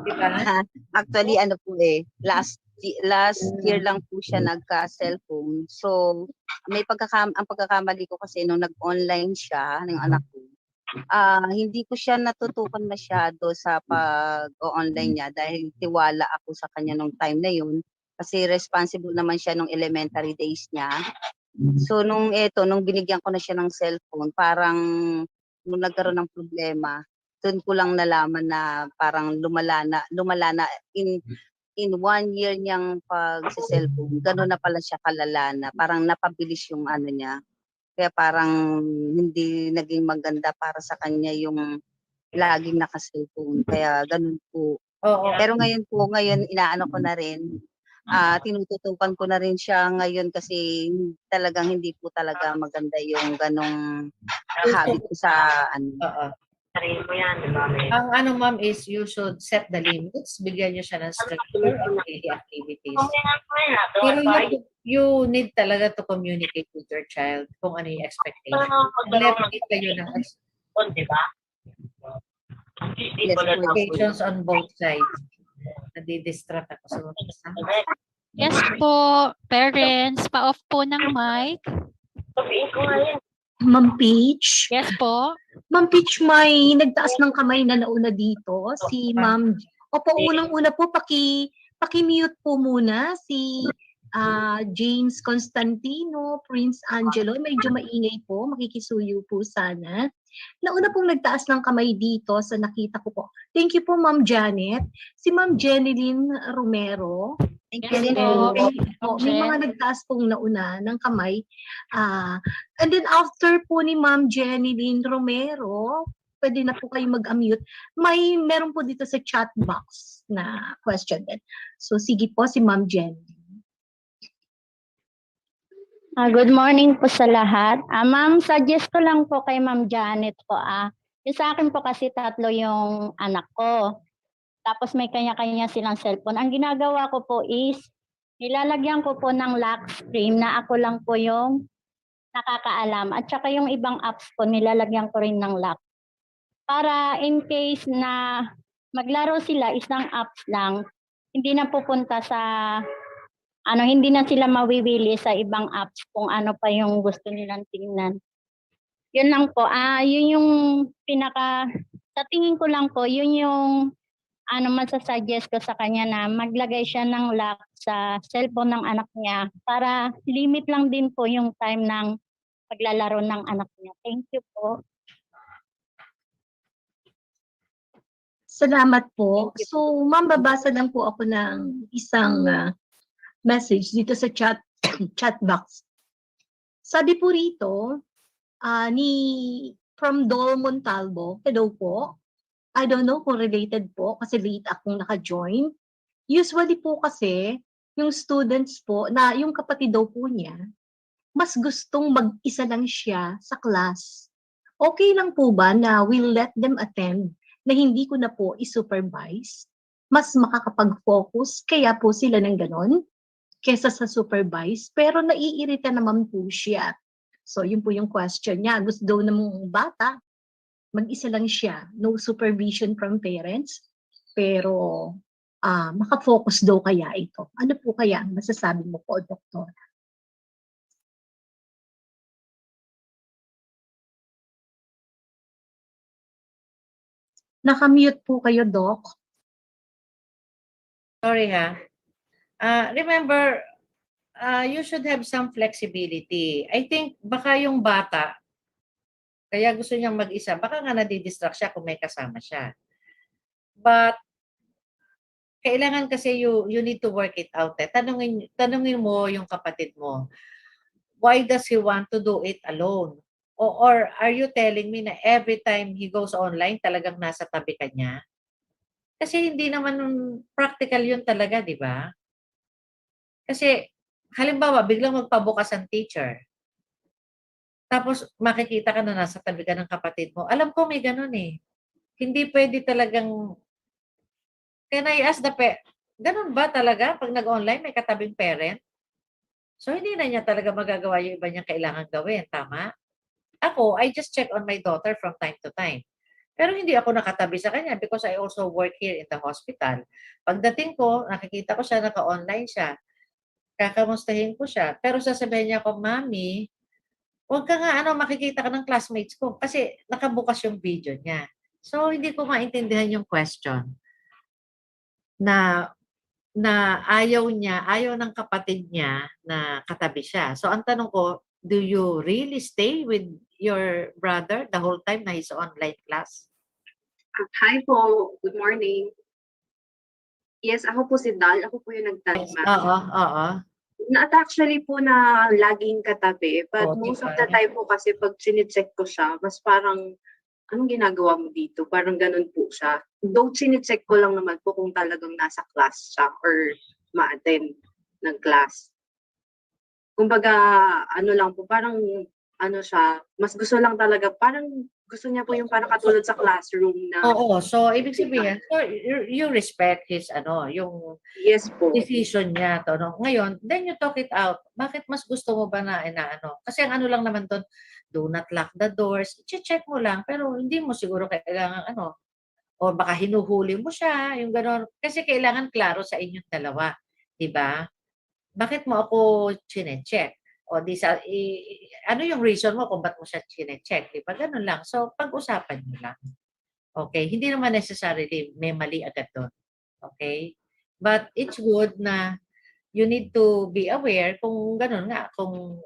Diba? Actually, ano po last year lang po siya nagka-cellphone. So, ang pagkakamali ko kasi nung nag-online siya, ng anak ko, hindi ko siya natutukan masyado sa pag-online niya dahil tiwala ako sa kanya nung time na yun. Kasi responsible naman siya nung elementary days niya. So, nung binigyan ko na siya ng cellphone, parang nung nagkaroon ng problema, doon ko lang nalaman na parang lumala na in 1 year niyang pag-cellphone, gano'n na pala siya kalala na parang napabilis yung ano niya. Kaya parang hindi naging maganda para sa kanya yung laging naka-cellphone. Kaya gano'n po. Pero ngayon inaano ko na rin, tinututukan ko na rin siya ngayon kasi talagang hindi po talaga maganda yung ganong habit ko sa ano. Sarili mo yan, di ba? Ang ano ma'am is you should set the limits, bigyan niyo siya ng structure of daily activities. Pero you need talaga to communicate with your child kung ano yung expectation. Leverage kayo ng di ba? Expectations on both sides. Nadidistract ako sa mga Yes po, parents, pa-off po ng mic. Sabihin ko nga yan. Ma'am Peach. Yes po. Ma'am Peach, may nagtaas ng kamay na nauna dito. Si Ma'am. Opo, unang-una po, paki-mute po muna si James Constantino, Prince Angelo. Medyo maingay po, makikisuyo po sana. Nauna pong nagtaas ng kamay dito sa nakita ko po. Thank you po, Ma'am Janet. Si Ma'am Jeneline Romero. Thank you din po. May mga nagtaas pong nauna ng kamay. And then after po ni Ma'am Jeneline Romero, pwede na po kayo mag-unmute. Meron po dito sa chat box na question din. So sige po si Ma'am Jeneline. Good morning po sa lahat. Ma'am, suggest ko lang po kay Ma'am Janet po. Yung sa akin po kasi 3 yung anak ko. Tapos may kanya-kanya silang cellphone. Ang ginagawa ko po is, nilalagyan ko po ng lock screen na ako lang po yung nakakaalam. At saka yung ibang apps po, nilalagyan ko rin ng lock. Para in case na maglaro sila, isang apps lang, hindi na pupunta sa hindi na sila mawiwili sa ibang apps kung ano pa yung gusto nilang tingnan. Yun lang po. Yun yung sa tingin ko lang po, yun yung masasuggest ko sa kanya na maglagay siya ng lock sa cellphone ng anak niya para limit lang din po yung time ng paglalaro ng anak niya. Thank you po. Salamat po. So, ma'am, babasa lang po ako ng isang message dito sa chat box. Sabi po rito, from Dol Montalvo, hello po. I don't know kung related po kasi late akong naka-join. Usually po kasi, yung students po, na yung kapatid daw po niya, mas gustong mag-isa lang siya sa class. Okay lang po ba na we'll let them attend na hindi ko na po i-supervise? Mas makakapag-focus kaya po sila ng ganon kesa sa supervise, pero naiirita naman po siya. So, yun po yung question niya. Gusto daw ng bata, mag-isa lang siya, no supervision from parents, pero makafocus daw kaya ito. Ano po kaya ang masasabi mo po, Doktor? Nakamute po kayo, Doc. Sorry ha. Remember, you should have some flexibility. I think baka yung bata, kaya gusto niyang mag-isa, baka nga nadidistract siya kung may kasama siya. But, kailangan kasi you need to work it out. Tanungin mo yung kapatid mo, why does he want to do it alone? Or are you telling me na every time he goes online, talagang nasa tabi ka niya? Kasi hindi naman practical yun talaga, di ba? Kasi, halimbawa, biglang magpabukas ang teacher. Tapos, makikita ka na nasa tabi ka ng kapatid mo. Alam ko may ganun eh. Hindi pwede talagang, can I ask ganun ba talaga pag nag-online may katabing parent? So, hindi na niya talaga magagawa yung iba niyang kailangan gawin. Tama? Ako, I just check on my daughter from time to time. Pero hindi ako nakatabi sa kanya because I also work here in the hospital. Pagdating ko, nakikita ko siya, naka-online siya. Kakamustahin ko siya. Pero sasabihin niya ako, Mami, huwag ka nga makikita ka ng classmates ko kasi nakabukas yung video niya. So, hindi ko maintindihan yung question na ayaw ng kapatid niya na katabi siya. So, ang tanong ko, do you really stay with your brother the whole time na he's online class? Hi po, good morning. Yes, ako po si Dal. Ako po yung nagtanong. Oo. Actually po na laging katabi. But most of the time po kasi pag sinicheck ko siya, mas parang, anong ginagawa mo dito? Parang ganun po siya. Though sinicheck ko lang naman po kung talagang nasa class siya or ma-attend ng class. Kumbaga, lang po, parang siya, mas gusto lang talaga, parang gusto niya po yung parang katulad sa classroom na. Oo, so ibig sabihin, so you respect his yung yes po, decision niya to, no? Ngayon, then you talk it out. Bakit mas gusto mo ba na Kasi ang lang naman doon, do not lock the doors. I-check mo lang, pero hindi mo siguro kailangan o baka hinuhuli mo siya, yung gano'n. Kasi kailangan klaro sa inyong dalawa, 'di ba? Bakit mo ako chine-check? O di ano yung reason mo kung ba't mo siya chine-check? Di ba? Ganun lang. So, pag-usapan nyo lang. Okay? Hindi naman necessarily may mali agad doon. Okay? But it's good na you need to be aware kung ganun nga, kung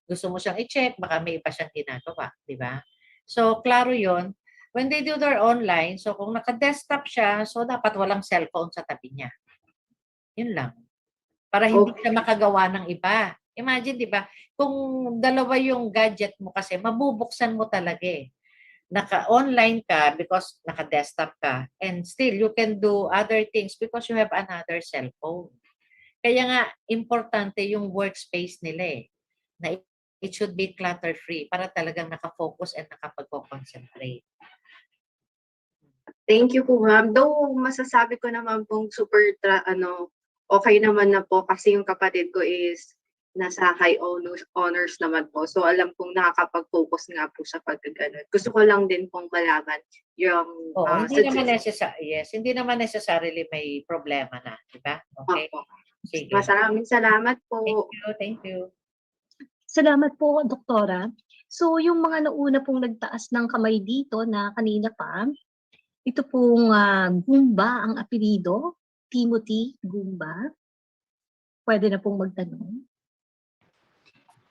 gusto mo siyang i-check, baka may iba siyang ginagawa. Di ba? So, klaro yon. When they do their online, so kung naka-desktop siya, so dapat walang cellphone sa tabi niya. Yun lang. Para hindi siya makagawa ng iba. Imagine, di ba? Kung dalawa yung gadget mo kasi, mabubuksan mo talaga eh. Naka-online ka because naka-desktop ka. And still, you can do other things because you have another cellphone. Kaya nga, importante yung workspace nila eh. Na it should be clutter-free para talagang nakafocus and nakapag-concentrate. Thank you po, ma'am. Though masasabi ko naman pong super okay naman na po kasi yung kapatid ko is nasa high honors naman po. So alam kong nakakapag-focus nga po sa pagkaganon. Gusto ko lang din pong malaman yung hindi naman necessarily may problema na, di ba? Okay. Sige. Maraming salamat Thank po. you, thank you. Salamat po, Doktora. So, yung mga nauna pong nagtaas ng kamay dito na kanina pa, ito pong Gumba ang apelido, Timothy Gumba. Pwede na pong magtanong.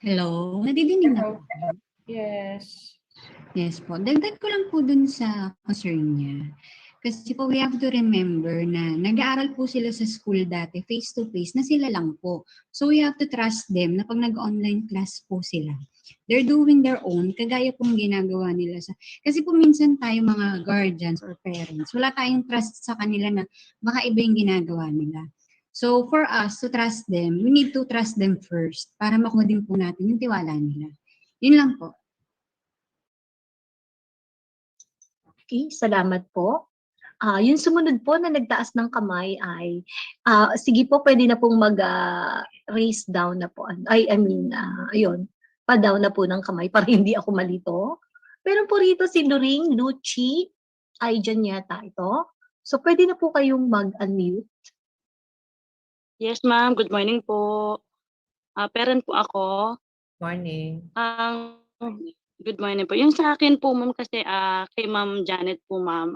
Hello, nadidinig na po. Yes. Yes po. Dagdag ko lang po dun sa concern niya. Kasi po we have to remember na nag-aaral po sila sa school dati face-to-face na sila lang po. So we have to trust them na pag nag-online class po sila, they're doing their own, kagaya pong ginagawa nila. Kasi po minsan tayo mga guardians or parents, wala tayong trust sa kanila na baka iba yung ginagawa nila. So for us to trust them, we need to trust them first para makuha din po natin yung tiwala nila. Yun lang po. Okay, salamat po. Yung sumunod po na nagtaas ng kamay ay, sige po, pwede na pong mag-raise down na po. Ayun, pa-down na po ng kamay para hindi ako malito. Pero po rito si Luring, Luchi, ay dyan yata ito. So pwede na po kayong mag-unmute. Yes, ma'am. Good morning po. Parent po ako. Morning. Good morning po. Yung sa akin po, ma'am, kasi kay Ma'am Janet po, ma'am.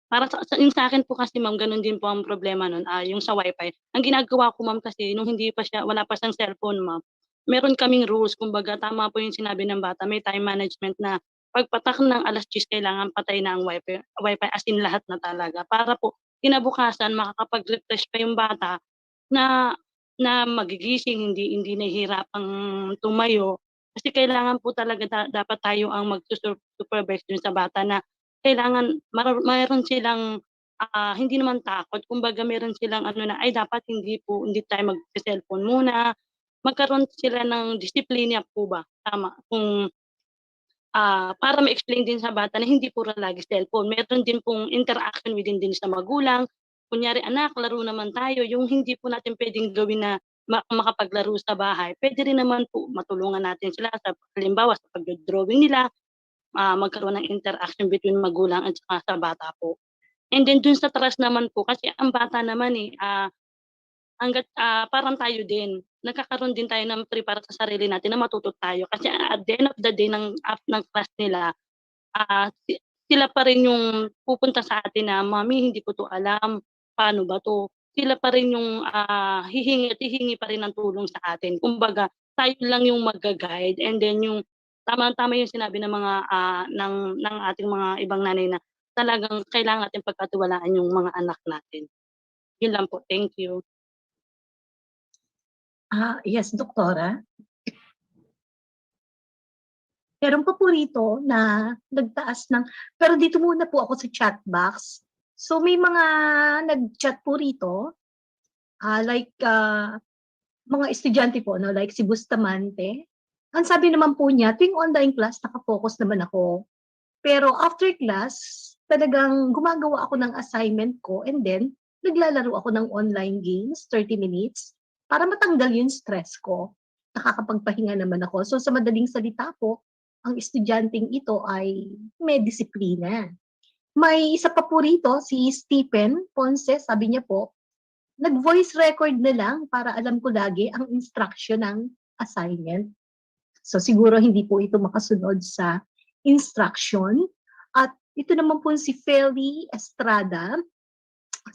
Para yung sa akin po kasi, ma'am, ganun din po ang problema nun, yung sa wifi. Ang ginagawa ko, ma'am, kasi nung wala pa siyang cellphone, ma'am, meron kaming rules. Kumbaga, tama po yung sinabi ng bata. May time management na pagpatak ng 10:00, kailangan patay na ang wifi, as in lahat na talaga. Para po, kinabukasan, makakapag-refresh pa yung bata na magigising, hindi nahihirapang tumayo. Kasi kailangan po talaga dapat tayo ang mag-supervise dun sa bata na kailangan mayroon silang hindi naman takot. Kumbaga meron silang ay dapat hindi tayo mag-cellphone muna. Magkaroon sila ng disiplina po ba? Tama. Kung para ma-explain din sa bata na hindi puro lagi cellphone. Meron din pong interaction within din sa magulang. Kunyari, anak, laro naman tayo. Yung hindi po natin pwedeng gawin na makapaglaro sa bahay, pwede rin naman po matulungan natin sila sa halimbawa sa pag-drawing nila, magkaroon ng interaction between magulang at saka sa bata po. And then dun sa trust naman po, kasi ang bata naman hangga't parang tayo din, nagkakaroon din tayo ng para sa sarili natin na matuto tayo. Kasi at the end of the day ng class nila, sila pa rin yung pupunta sa atin na, "Mommy, hindi ko 'to alam, paano ba 'to?" Sila pa rin yung hihingi pa rin ng tulong sa atin. Kumbaga, tayo lang yung magga-guide, and then yung tamang-tama yung sinabi ng mga ng ating mga ibang nanay na talagang kailangan natin pagkatiwalaan yung mga anak natin. Yun lang po. Thank you. Yes, Doktora. Meron pa po rito na nagtaas ng, pero dito muna po ako sa chat box. So may mga nag-chat po rito, mga estudyante po, no, like si Bustamante. Ang sabi naman po niya, tuwing online class, nakafocus naman ako. Pero after class, talagang gumagawa ako ng assignment ko, and then naglalaro ako ng online games, 30 minutes, para matanggal yung stress ko. Nakakapagpahinga naman ako. So sa madaling salita po, ang estudyanteng ito ay may disiplina. May isa pa po rito, si Stephen Ponce, sabi niya po, nag-voice record na lang para alam ko lagi ang instruction ng assignment. So siguro hindi po ito makasunod sa instruction. At ito naman po si Feli Estrada,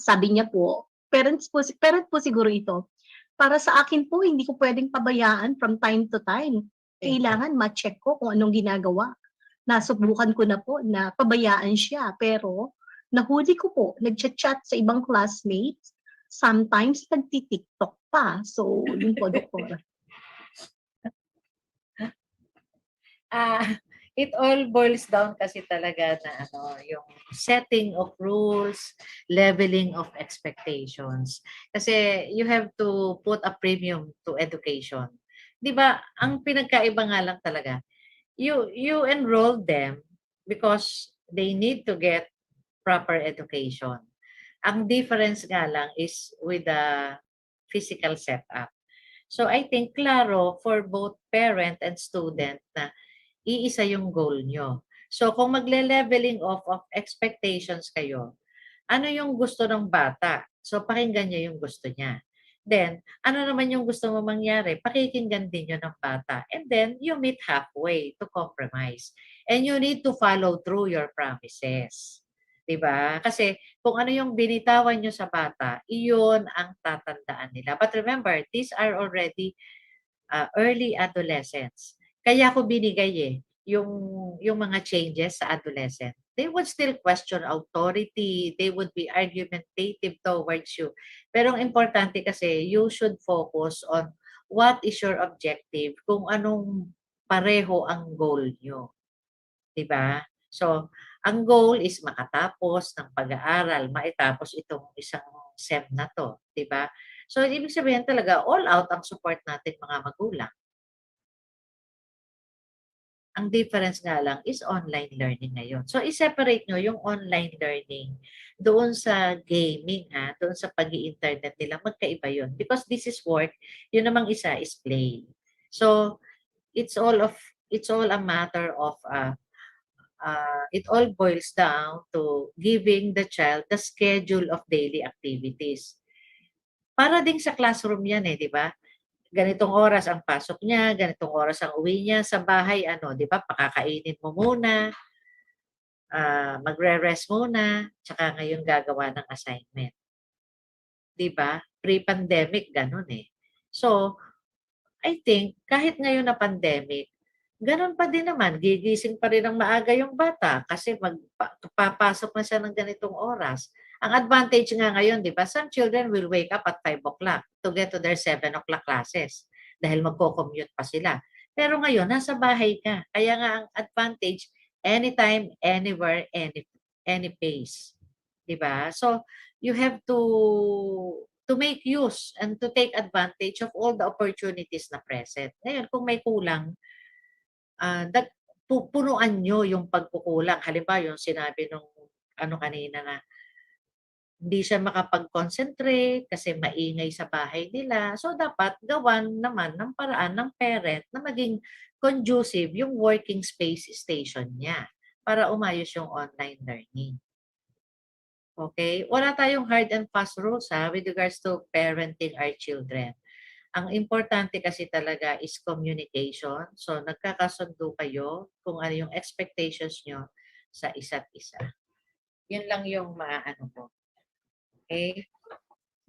sabi niya po, parent po siguro ito. Para sa akin po, hindi ko pwedeng pabayaan from time to time. Kailangan ma-check ko kung anong ginagawa. Nasubukan ko na po na pabayaan siya, pero nahuli ko po, nag-chat sa ibang classmates, sometimes nagti-TikTok pa. So, yun po, Doktora. It all boils down kasi talaga na yung setting of rules, leveling of expectations. Kasi you have to put a premium to education. 'Di ba? Ang pinagkaiba nga lang talaga, you enroll them because they need to get proper education. Ang difference nga lang is with the physical setup. So I think klaro for both parent and student na iisa yung goal nyo. So kung magle-leveling off of expectations kayo, ano yung gusto ng bata? So pakinggan nyo yung gusto niya. then ano naman yung gusto mo mangyari? Pakikinggan din yun ng bata. And then you meet halfway to compromise. And you need to follow through your promises. 'Di ba? Kasi kung ano yung binitawan nyo sa bata, iyon ang tatandaan nila. But remember, these are already early adolescents. Kaya ko binigay yung mga changes sa adolescent. They would still question authority, they would be argumentative towards you. Pero ang importante kasi, you should focus on what is your objective, kung anong pareho ang goal nyo. 'Di ba? So, ang goal is makatapos ng pag-aaral, maitapos itong isang SEM na 'to, 'di ba? So, ibig sabihin talaga all out ang support natin mga magulang. Ang difference nga lang is online learning ngayon. So, i-separate nyo yung online learning doon sa gaming, doon sa pag-i-internet nila, magkaiba yun. Because this is work, yun namang isa is play. So, it's all a matter of it all boils down to giving the child the schedule of daily activities. Para din sa classroom yan di ba? Ganitong oras ang pasok niya, ganitong oras ang uwi niya sa bahay, di ba? Pakakainin mo muna, magre-rest muna, tsaka ngayon gagawa ng assignment. Di ba? Pre-pandemic, ganun So, I think, kahit ngayon na pandemic, ganun pa din naman, gigising pa rin ng maaga yung bata kasi papasok na siya ng ganitong oras. Ang advantage nga ngayon, di ba, some children will wake up at 5 o'clock to get to their 7 o'clock classes dahil magko-commute pa sila. Pero ngayon, nasa bahay ka. Kaya nga ang advantage, anytime, anywhere, any pace. Di ba? So, you have to make use and to take advantage of all the opportunities na present. Ngayon, kung may kulang, punuan nyo yung pagkukulang. Halimbawa, yung sinabi nung kanina na hindi siya makapag-concentrate kasi maingay sa bahay nila. So, dapat gawan naman ng paraan ng parent na maging conducive yung working space station niya para umayos yung online learning. Okay? Wala tayong hard and fast rules with regards to parenting our children. Ang importante kasi talaga is communication. So, nagkakasundo kayo kung ano yung expectations nyo sa isa't isa. Yun lang yung maano ko. Okay?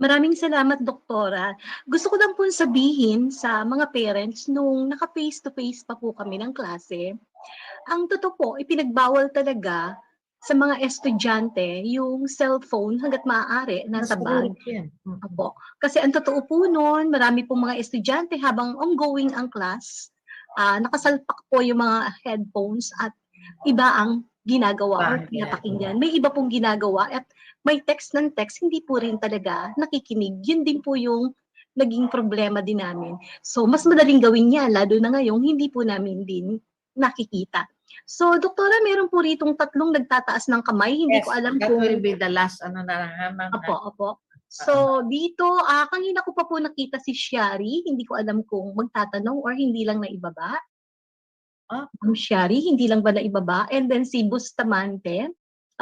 Maraming salamat, Doktora. Gusto ko lang po sabihin sa mga parents nung naka-face-to-face pa po kami ng klase, ang totoo po, ipinagbawal talaga sa mga estudyante yung cellphone hanggat maaari nasa bag. Opo. Kasi ang totoo po noon, marami pong mga estudyante habang ongoing ang class, nakasalpak po yung mga headphones at iba ang ginagawa or pinapakinggan. May iba pong ginagawa at may text ng text, hindi po rin talaga nakikinig. Yun din po yung naging problema din namin. So, mas madaling gawin niya, lalo na ngayon, hindi po namin din nakikita. So, Doktora, meron po ritong 3 nagtataas ng kamay. Hindi ko alam that kung... will be the last ma'am. Opo. So, dito, kanina ko pa po nakita si Shari. Hindi ko alam kung magtatanong or hindi lang naibaba. Shari, hindi lang ba naibaba? And then si Bustamante.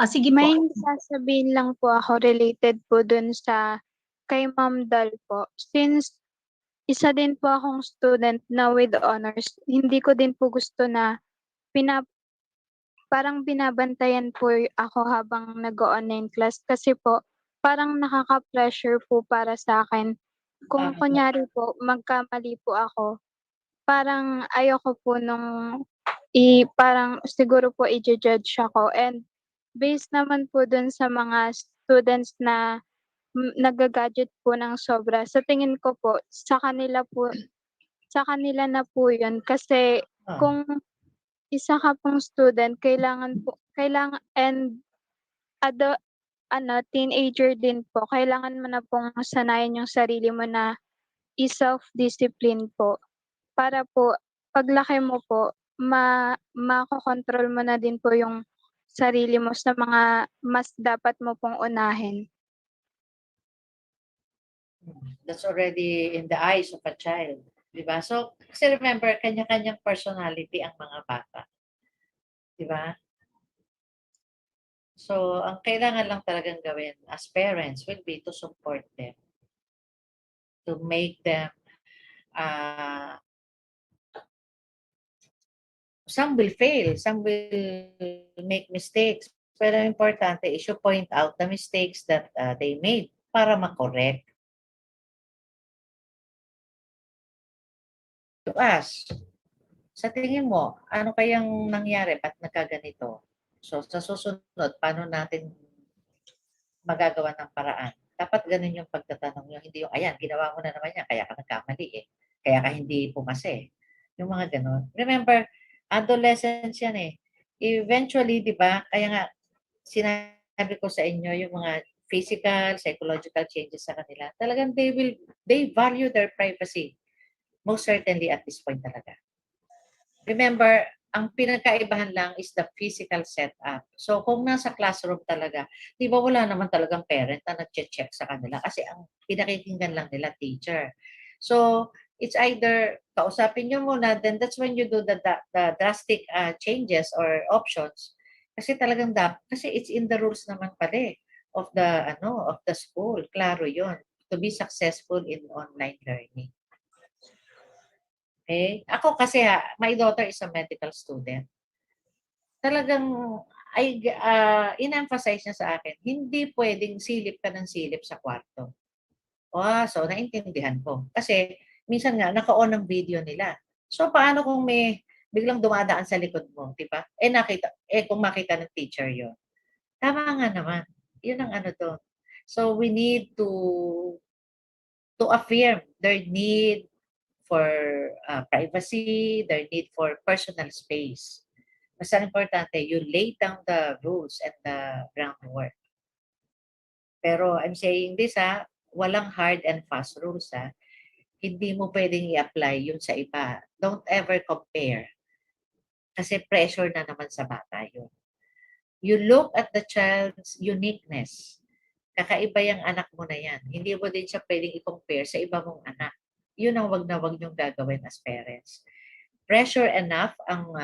Sige May po. sasabihin lang po ako related po dun sa kay Ma'am Dal po. Since isa din po akong student na with honors, hindi ko din po gusto na parang binabantayan po ako habang nag-online class kasi po parang nakaka-pressure po para sa akin. Kung kunyari po, magkamali po ako, parang ayoko po nung parang siguro po i-judge ako. And based naman po dun sa mga students na nagagadget po ng sobra, sa tingin ko po, sa kanila na po yun. Kasi kung isa ka pong student, kailangan and teenager din po, kailangan mo na pong sanayin yung sarili mo na i-self-discipline po. Para po, paglaki mo po, makokontrol mo na din po yung sarili mo sa mga mas dapat mo pong unahin. That's already in the eyes of a child. Diba? So, kasi remember, kanya-kanyang personality ang mga bata. Diba? So, ang kailangan lang talagang gawin as parents will be to support them. to make them, some will fail, some will make mistakes. Pero importante is you point out the mistakes that they made para makorek. To us, sa tingin mo, ano kayang nangyari? Ba't nagkaganito? So, sa susunod, paano natin magagawa ng paraan? Dapat ganun yung pagtatanong nyo. Hindi yung, ayan, ginawa mo na naman yan, kaya ka nagkamali eh. Kaya ka hindi pumase. Yung mga ganun. Remember, adolescence yan eh. Eventually, di ba, kaya nga, sinabi ko sa inyo, yung mga physical, psychological changes sa kanila, talagang they value their privacy. Most certainly at this point talaga. Remember, ang pinagkaibahan lang is the physical setup. So, kung nasa classroom talaga, di ba wala naman talagang parent na nag-check sa kanila kasi ang pinakikinggan lang nila teacher. So, it's either kausapin nyo muna, then that's when you do the drastic changes or options. Kasi talagang kasi it's in the rules naman pala of the school. Klaro yun. To be successful in online learning. Okay? Ako kasi my daughter is a medical student. Talagang in-emphasize niya sa akin, hindi pwedeng silip ka ng silip sa kwarto. So naintindihan ko. Kasi minsan nga naka-on ang video nila. So paano kung may biglang dumadaan sa likod mo, di ba? Kung makita ng teacher 'yon. Tama nga naman. 'Yun ang doon. So we need to affirm their need for privacy, their need for personal space. Mas importante, you lay down the rules and the groundwork. Pero I'm saying this walang hard and fast rules Hindi mo pwedeng i-apply yun sa iba. Don't ever compare. Kasi pressure na naman sa bata yun. You look at the child's uniqueness. Kakaiba yung anak mo na yan. Hindi mo din siya pwedeng i-compare sa iba mong anak. Yun ang wag na wag niyong gagawin as parents. Pressure enough ang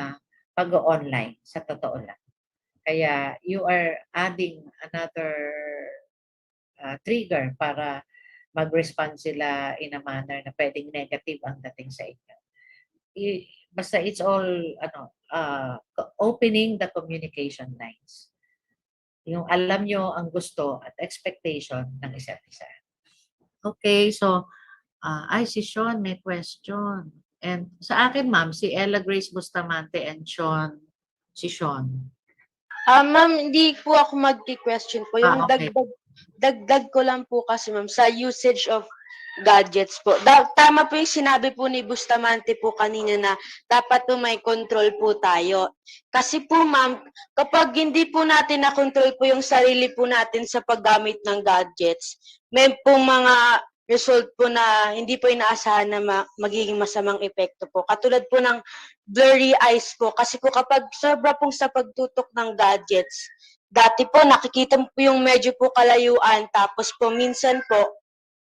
pag-online, sa totoo lang. Kaya you are adding another trigger para mag-respond sila in a manner na pwedeng negative ang dating sa inyo. Basta it's all opening the communication lines. Yung alam nyo ang gusto at expectation ng isa't isa. Okay, so si Sean may question. And sa akin, ma'am, si Ella Grace Bustamante and si Sean. Ma'am, hindi po ako mag-question po. Yung Okay. dagdag ko lang po kasi ma'am sa usage of gadgets po. Tama po yung sinabi po ni Bustamante po kanina na dapat po may control po tayo. Kasi po ma'am, kapag hindi po natin na-control po yung sarili po natin sa paggamit ng gadgets, may po mga result po na hindi po inaasahan na magiging masamang epekto po. Katulad po ng blurry eyes po. Kasi po kapag sobra pong sa pagtutok ng gadgets, dati po nakikita po yung medyo po kalayuan, tapos po minsan po,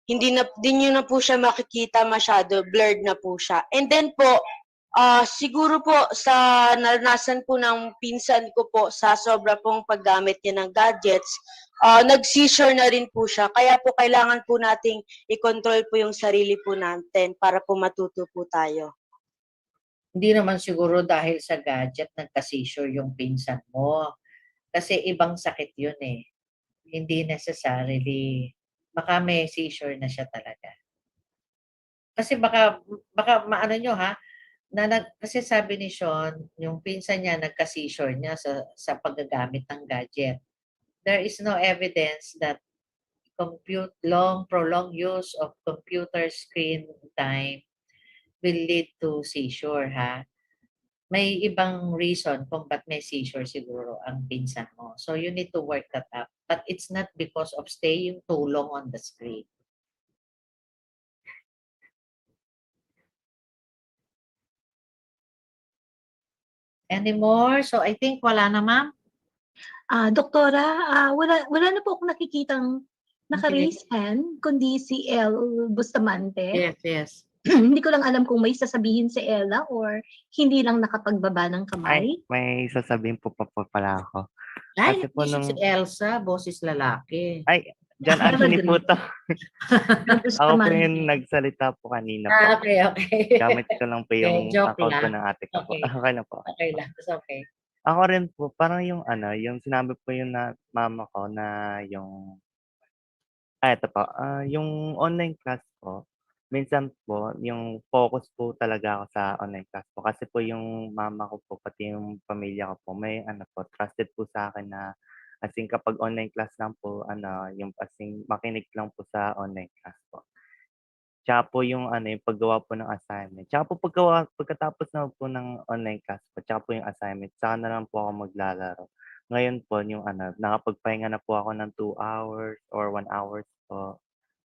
hindi nyo na po siya makikita masyado, blurred na po siya. And then po, siguro po sa naranasan po ng pinsan ko po sa sobra pong paggamit niya ng gadgets, nag-seizure na rin po siya. Kaya po kailangan po nating i-control po yung sarili po natin para po matuto po tayo. Hindi naman siguro dahil sa gadget nagka-seizure yung pinsan mo. Kasi ibang sakit yun eh. Hindi necessarily, baka may seizure na siya talaga. Kasi baka maano nyo kasi sabi ni Sean, yung pinsan niya nagka-seizure niya sa paggagamit ng gadget. There is no evidence that prolonged use of computer screen time will lead to seizure May ibang reason kung ba't may seizure siguro ang pinsan mo. So you need to work that up. But it's not because of staying too long on the screen. Any more? So I think wala na, ma'am. Doktora, wala na po akong nakikitang naka-raise hand, kundi si El Bustamante. Yes. Hindi ko lang alam kung may sasabihin si Ella or hindi lang nakapagbaba ng kamay. May sasabihin po pala ako. Ay, Kasi po si Elsa, boses lalaki. Ay, John Anthony po to. Ako po Bustamante. yung nagsalita po kanina po. Okay, okay. Gamit ko lang po Okay, yung joke account po lang. ng ate ko po. Okay. Okay lang po. Okay lang. It's okay. Ako rin po, parang yung ano, yung sinabi po yung na mama ko na yung eto po, yung online class po, minsan po yung focus po talaga ako sa online class po kasi po yung mama ko po, pati yung pamilya ko po may ano po, trusted po sa akin na as in kapag online class lang po ano, yung as in makinig lang po sa online class po. Tsaka po yung ano, yung paggawa po ng assignment. Tsaka po pagkatapos na po ng online class po, tsaka po yung assignment, saka na lang po ako maglalaro. Ngayon po yung ano, nakapagpahinga na po ako ng 2 hours or 1 hours po.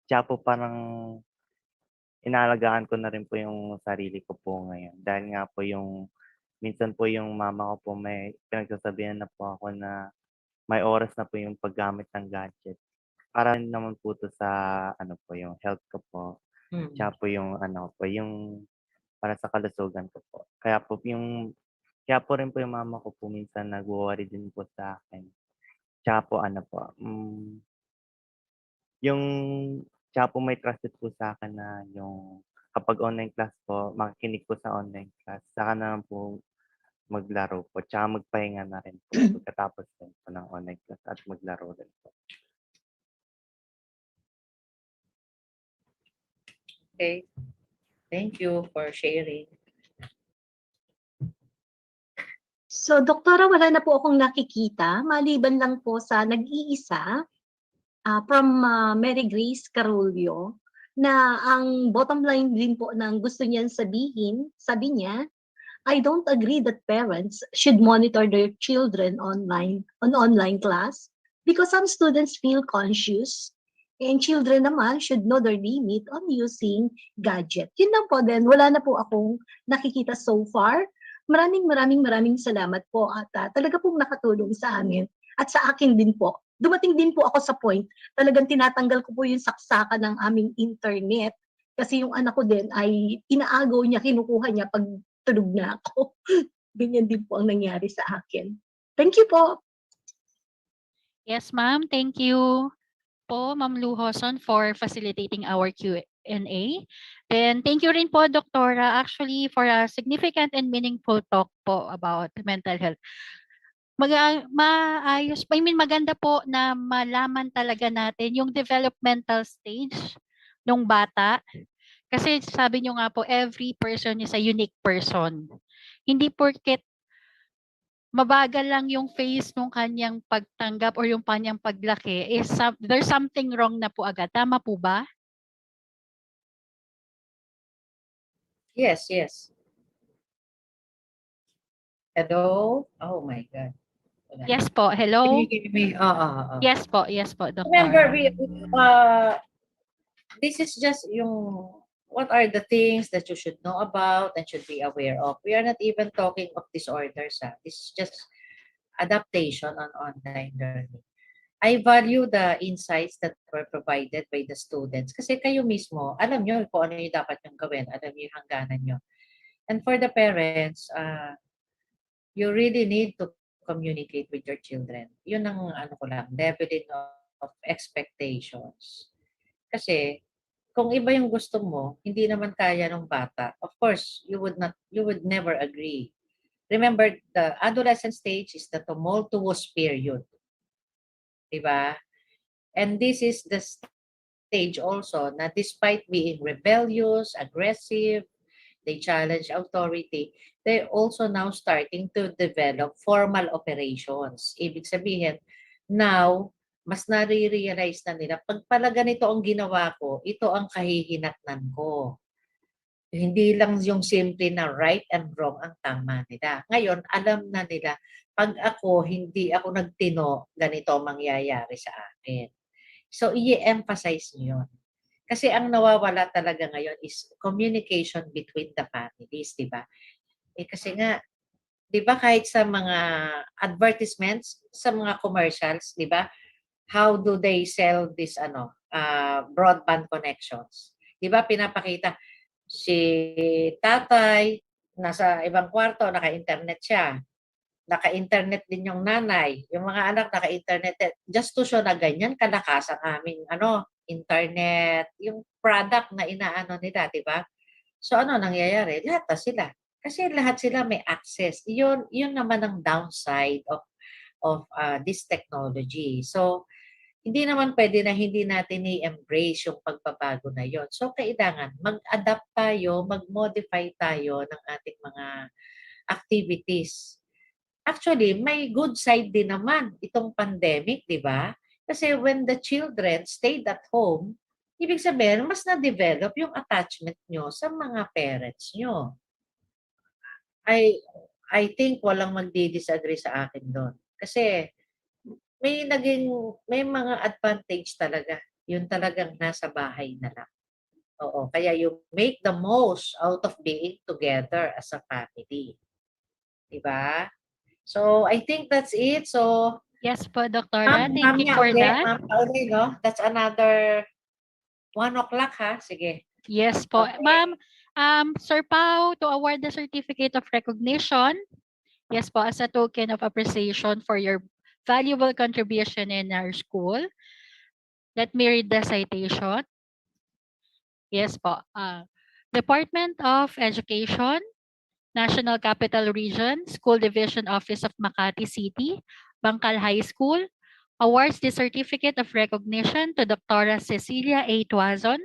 Tsaka po parang inaalagaan ko na rin po yung sarili ko po ngayon. Dahil nga po yung minsan po yung mama ko po may pinagsasabihan na po ako na may oras na po yung paggamit ng gadget. Para rin naman po 'to sa ano po, yung health ko po. Tsaka po yung ano po, yung para sa kalusugan ko po. Kaya po rin po yung mama ko po minsan nagwo-worry din po sa akin. Tsaka po ano po, yung tsaka po may trusted po sa akin na yung kapag online class po, makikinig po sa online class, saka na lang po maglaro po, tsaka magpahinga na rin po pagkatapos din po ng online class at maglaro din po. Okay. Thank you for sharing. So, Doktora, wala na po akong nakikita. Maliban lang po sa nag-iisa from Mary Grace Carullo na ang bottom line din po ng gusto niyan sabihin, sabi niya, I don't agree that parents should monitor their children on online class because some students feel conscious and children naman should know their limit on using gadget. Yun lang po din. Wala na po akong nakikita so far. Maraming salamat po at talaga pong nakatulong sa amin at sa akin din po. Dumating din po ako sa point, talagang tinatanggal ko po yung saksakan ng aming internet kasi yung anak ko din ay inaagaw niya, kinukuha niya pag tulog na ako. Ganyan din po ang nangyari sa akin. Thank you po. Yes, ma'am. Thank you po, Ma'am Luhoson, for facilitating our Q&A. Then, thank you rin po, Doktora, actually, for a significant and meaningful talk po about mental health. Maganda po na malaman talaga natin yung developmental stage ng bata. Kasi sabi nyo nga po, every person is a unique person. Hindi porket mabagal lang yung phase nung kanyang pagtanggap or yung kanyang paglaki, there's something wrong na po agad. Tama po ba? Yes, yes. Hello? Oh my God. Yes po. Hello? Can you hear me? Yes po, Doktora. Remember, this is just yung what are the things that you should know about and should be aware of. We are not even talking of disorders. This is just adaptation on online learning. I value the insights that were provided by the students kasi kayo mismo, alam nyo kung ano yung dapat yung gawin, alam nyo yung hangganan nyo. And for the parents, you really need to communicate with your children. Yun ang ano ko lang, leveling of expectations. Kasi kung iba yung gusto mo, hindi naman kaya ng bata. Of course, you would never agree. Remember, the adolescent stage is the tumultuous period. Diba? And this is the stage also na despite being rebellious, aggressive, they challenge authority, they're also now starting to develop formal operations. Ibig sabihin, now, mas nare-realize na nila, pag pala ganito ang ginawa ko, ito ang kahihinatnan ko. Hindi lang yung simple na right and wrong ang tama nila. Ngayon, alam na nila, pag hindi ako nagtino, ganito mangyayari sa akin. So, i-emphasize nyo yun. Kasi ang nawawala talaga ngayon is communication between the families, di ba? Kasi nga, di ba kahit sa mga advertisements, sa mga commercials, di ba? How do they sell this broadband connections? Di ba pinapakita, si tatay, nasa ibang kwarto, naka-internet siya. naka-internet din yung nanay. Yung mga anak naka-internet. Just to show na ganyan kalakas ang aming internet, yung product na inaano nila, di ba? So ano nangyayari? Lahat na sila. Kasi lahat sila may access. Yun naman ang downside of this technology. So hindi naman pwede na hindi natin i-embrace yung pagbabago na yon. So kailangan mag-adapt tayo, mag-modify tayo ng ating mga activities. Actually, may good side din naman itong pandemic, di ba? Kasi when the children stayed at home, ibig sabihin, mas na-develop yung attachment nyo sa mga parents nyo. I think walang magdi-disagree sa akin doon. Kasi may mga advantage talaga. Yun talagang nasa bahay na lang. Oo, kaya you make the most out of being together as a family. Diba? So, I think that's it. So, yes po, Doktora. Thank you Ma'am, for okay. that. Ma'am, okay, no? That's another 1 o'clock, ha? Sige. Yes po. Okay. Ma'am, Sir Pao, to award the certificate of recognition, yes po, as a token of appreciation for your valuable contribution in our school. Let me read the citation. Yes po. Department of Education, National Capital Region, School Division Office of Makati City, Bangkal High School, awards the Certificate of Recognition to Dr. Cecilia A. Tuazon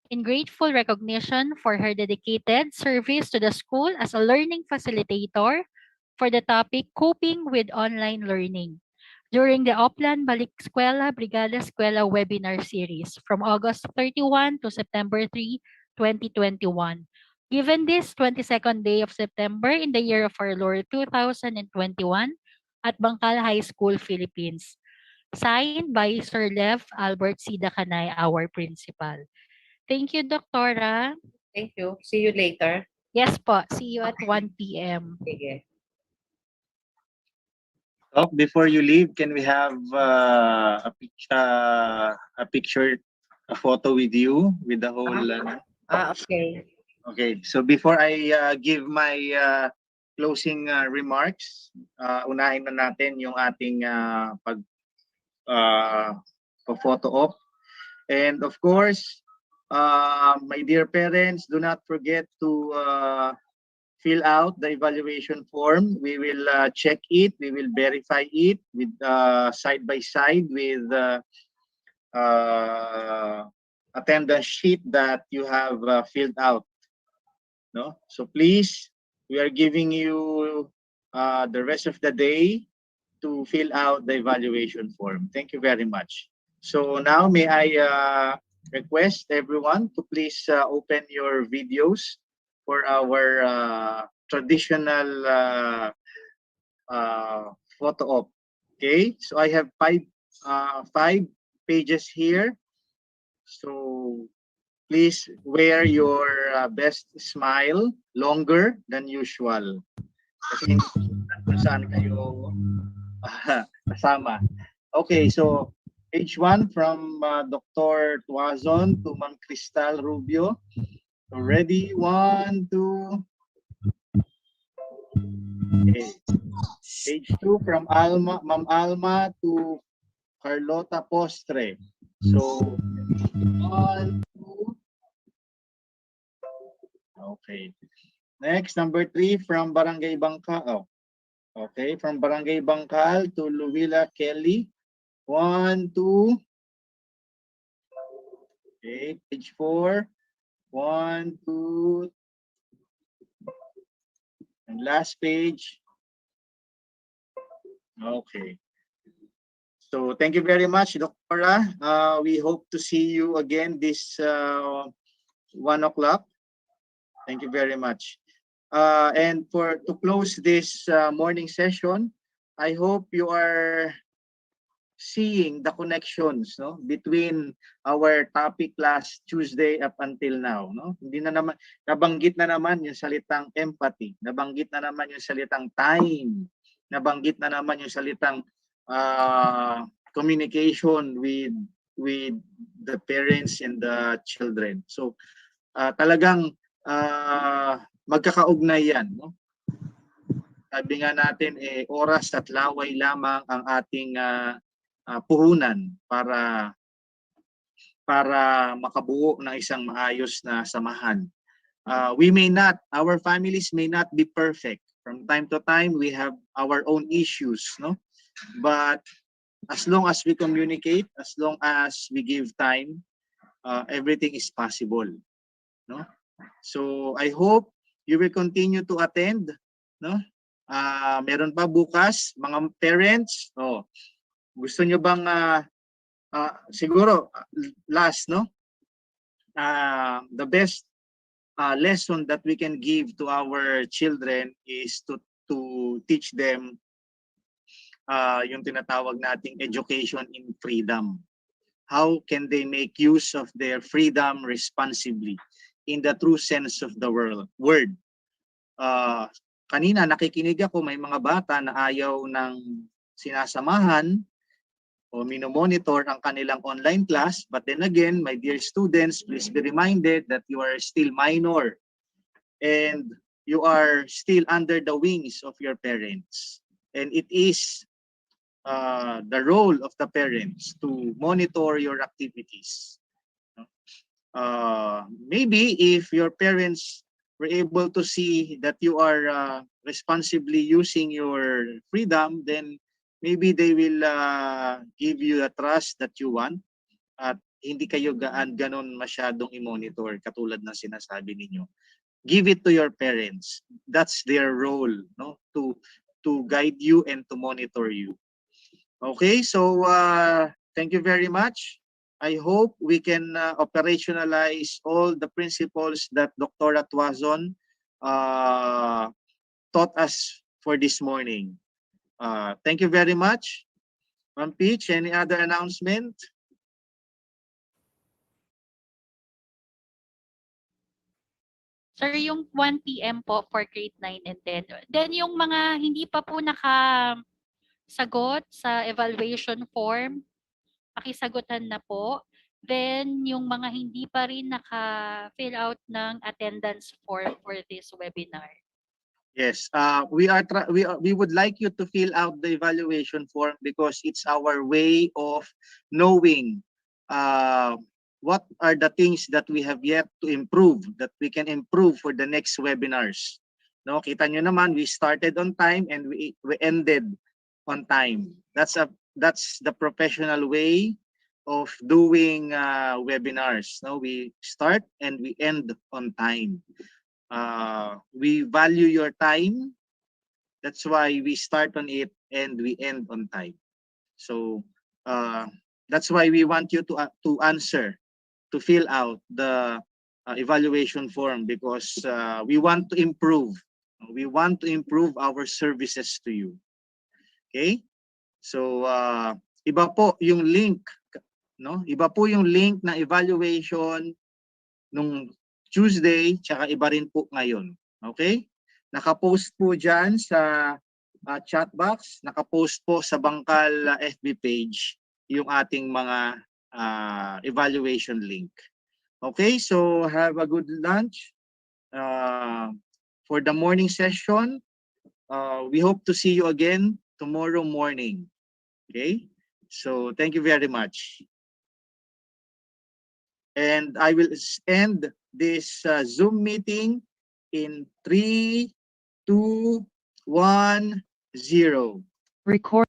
in grateful recognition for her dedicated service to the school as a learning facilitator for the topic Coping with Online Learning during the Oplan Balik Eskwela Brigada Eskwela webinar series from August 31 to September 3, 2021. Given this 22nd day of September in the year of our Lord 2021 at Bangkal High School, Philippines. Signed by Sir Lev Albert C. Dacanay, our principal. Thank you, Doktora. Thank you. See you later. Yes po. See you at 1 p.m. Sige. Oh, before you leave, can we have a picture, a photo with you, with the whole... Okay. Okay, so before I give my closing remarks, unahin na natin yung ating photo op. And of course, my dear parents, do not forget to fill out the evaluation form. We will check it. We will verify it with side by side with attendance sheet that you have filled out. No, so please, we are giving you the rest of the day to fill out the evaluation form. Thank you very much. So now, may I request everyone to please open your videos for our traditional photo op. Okay, so I have five pages here. So please wear your best smile longer than usual. Kasi kung saan kayo kasama. Okay, so page 1 from Dr. Tuazon to Ma'am Cristal Rubio. So ready? 1, 2. Okay. Page 2 from Ma'am Alma to Carlota Postre. So 1, 2. Okay. Next, number 3 from Barangay Bangkal. Okay, from Barangay Bangkal to Luwila Kelly. 1, 2. Okay, page 4. 1, 2. And last page. Okay. So thank you very much, Doctora. We hope to see you again this 1 o'clock. Thank you very much. And to close this morning session, I hope you are seeing the connections, no, between our topic last Tuesday up until now, no? Hindi na naman nabanggit na naman yung salitang empathy, nabanggit na naman yung salitang time, nabanggit na naman yung salitang communication with the parents and the children. So talagang magkakaugnay yan, no? sabi nga natin, oras at laway lamang ang ating puhunan para makabuo ng isang maayos na samahan. Our families may not be perfect. From time to time, we have our own issues, no? But as long as we communicate, as long as we give time, everything is possible, no? So I hope you will continue to attend, no? Meron pa bukas, mga parents, gusto nyo bang siguro last, no? The best lesson that we can give to our children is to teach them yung tinatawag nating education in freedom. How can they make use of their freedom responsibly in the true sense of the word? Kanina nakikinig ako, may mga bata na ayaw ng sinasamahan o minomonitor ang kanilang online class. But then again, my dear students, please be reminded that you are still minor and you are still under the wings of your parents. And it is the role of the parents to monitor your activities. Maybe if your parents were able to see that you are responsibly using your freedom, then maybe they will give you the trust that you want at hindi kayo ganon masyadong i-monitor katulad ng sinasabi ninyo. Give it to your parents. That's their role, no? To guide you and to monitor you. Okay, so thank you very much. I hope we can operationalize all the principles that Dr. Tuazon taught us for this morning. Thank you very much. Ma'am Peach, any other announcement? Sir, yung 1 p.m. po for grade 9 and 10. Then yung mga hindi pa po nakasagot sa evaluation form, pakisagutan na po. Then yung mga hindi pa rin naka-fill out ng attendance form for this webinar. Yes, we would like you to fill out the evaluation form because it's our way of knowing what are the things that we have yet to improve, that we can improve for the next webinars. No, kita nyo naman, we started on time and we ended on time. That's the professional way of doing webinars. No, we start and we end on time. We value your time. That's why we start on it and we end on time. So that's why we want you to answer, to fill out the evaluation form because we want to improve. We want to improve our services to you. Okay? So iba po yung link, no? Iba po yung link na evaluation nung Tuesday, tsaka iba rin po ngayon. Okay? Nakapost po dyan sa chat box, nakapost po sa Bangkal FB page yung ating mga evaluation link. Okay, so have a good lunch. For the morning session, we hope to see you again tomorrow morning. Okay, so thank you very much. And I will end this Zoom meeting in 3, 2, 1, 0. Record.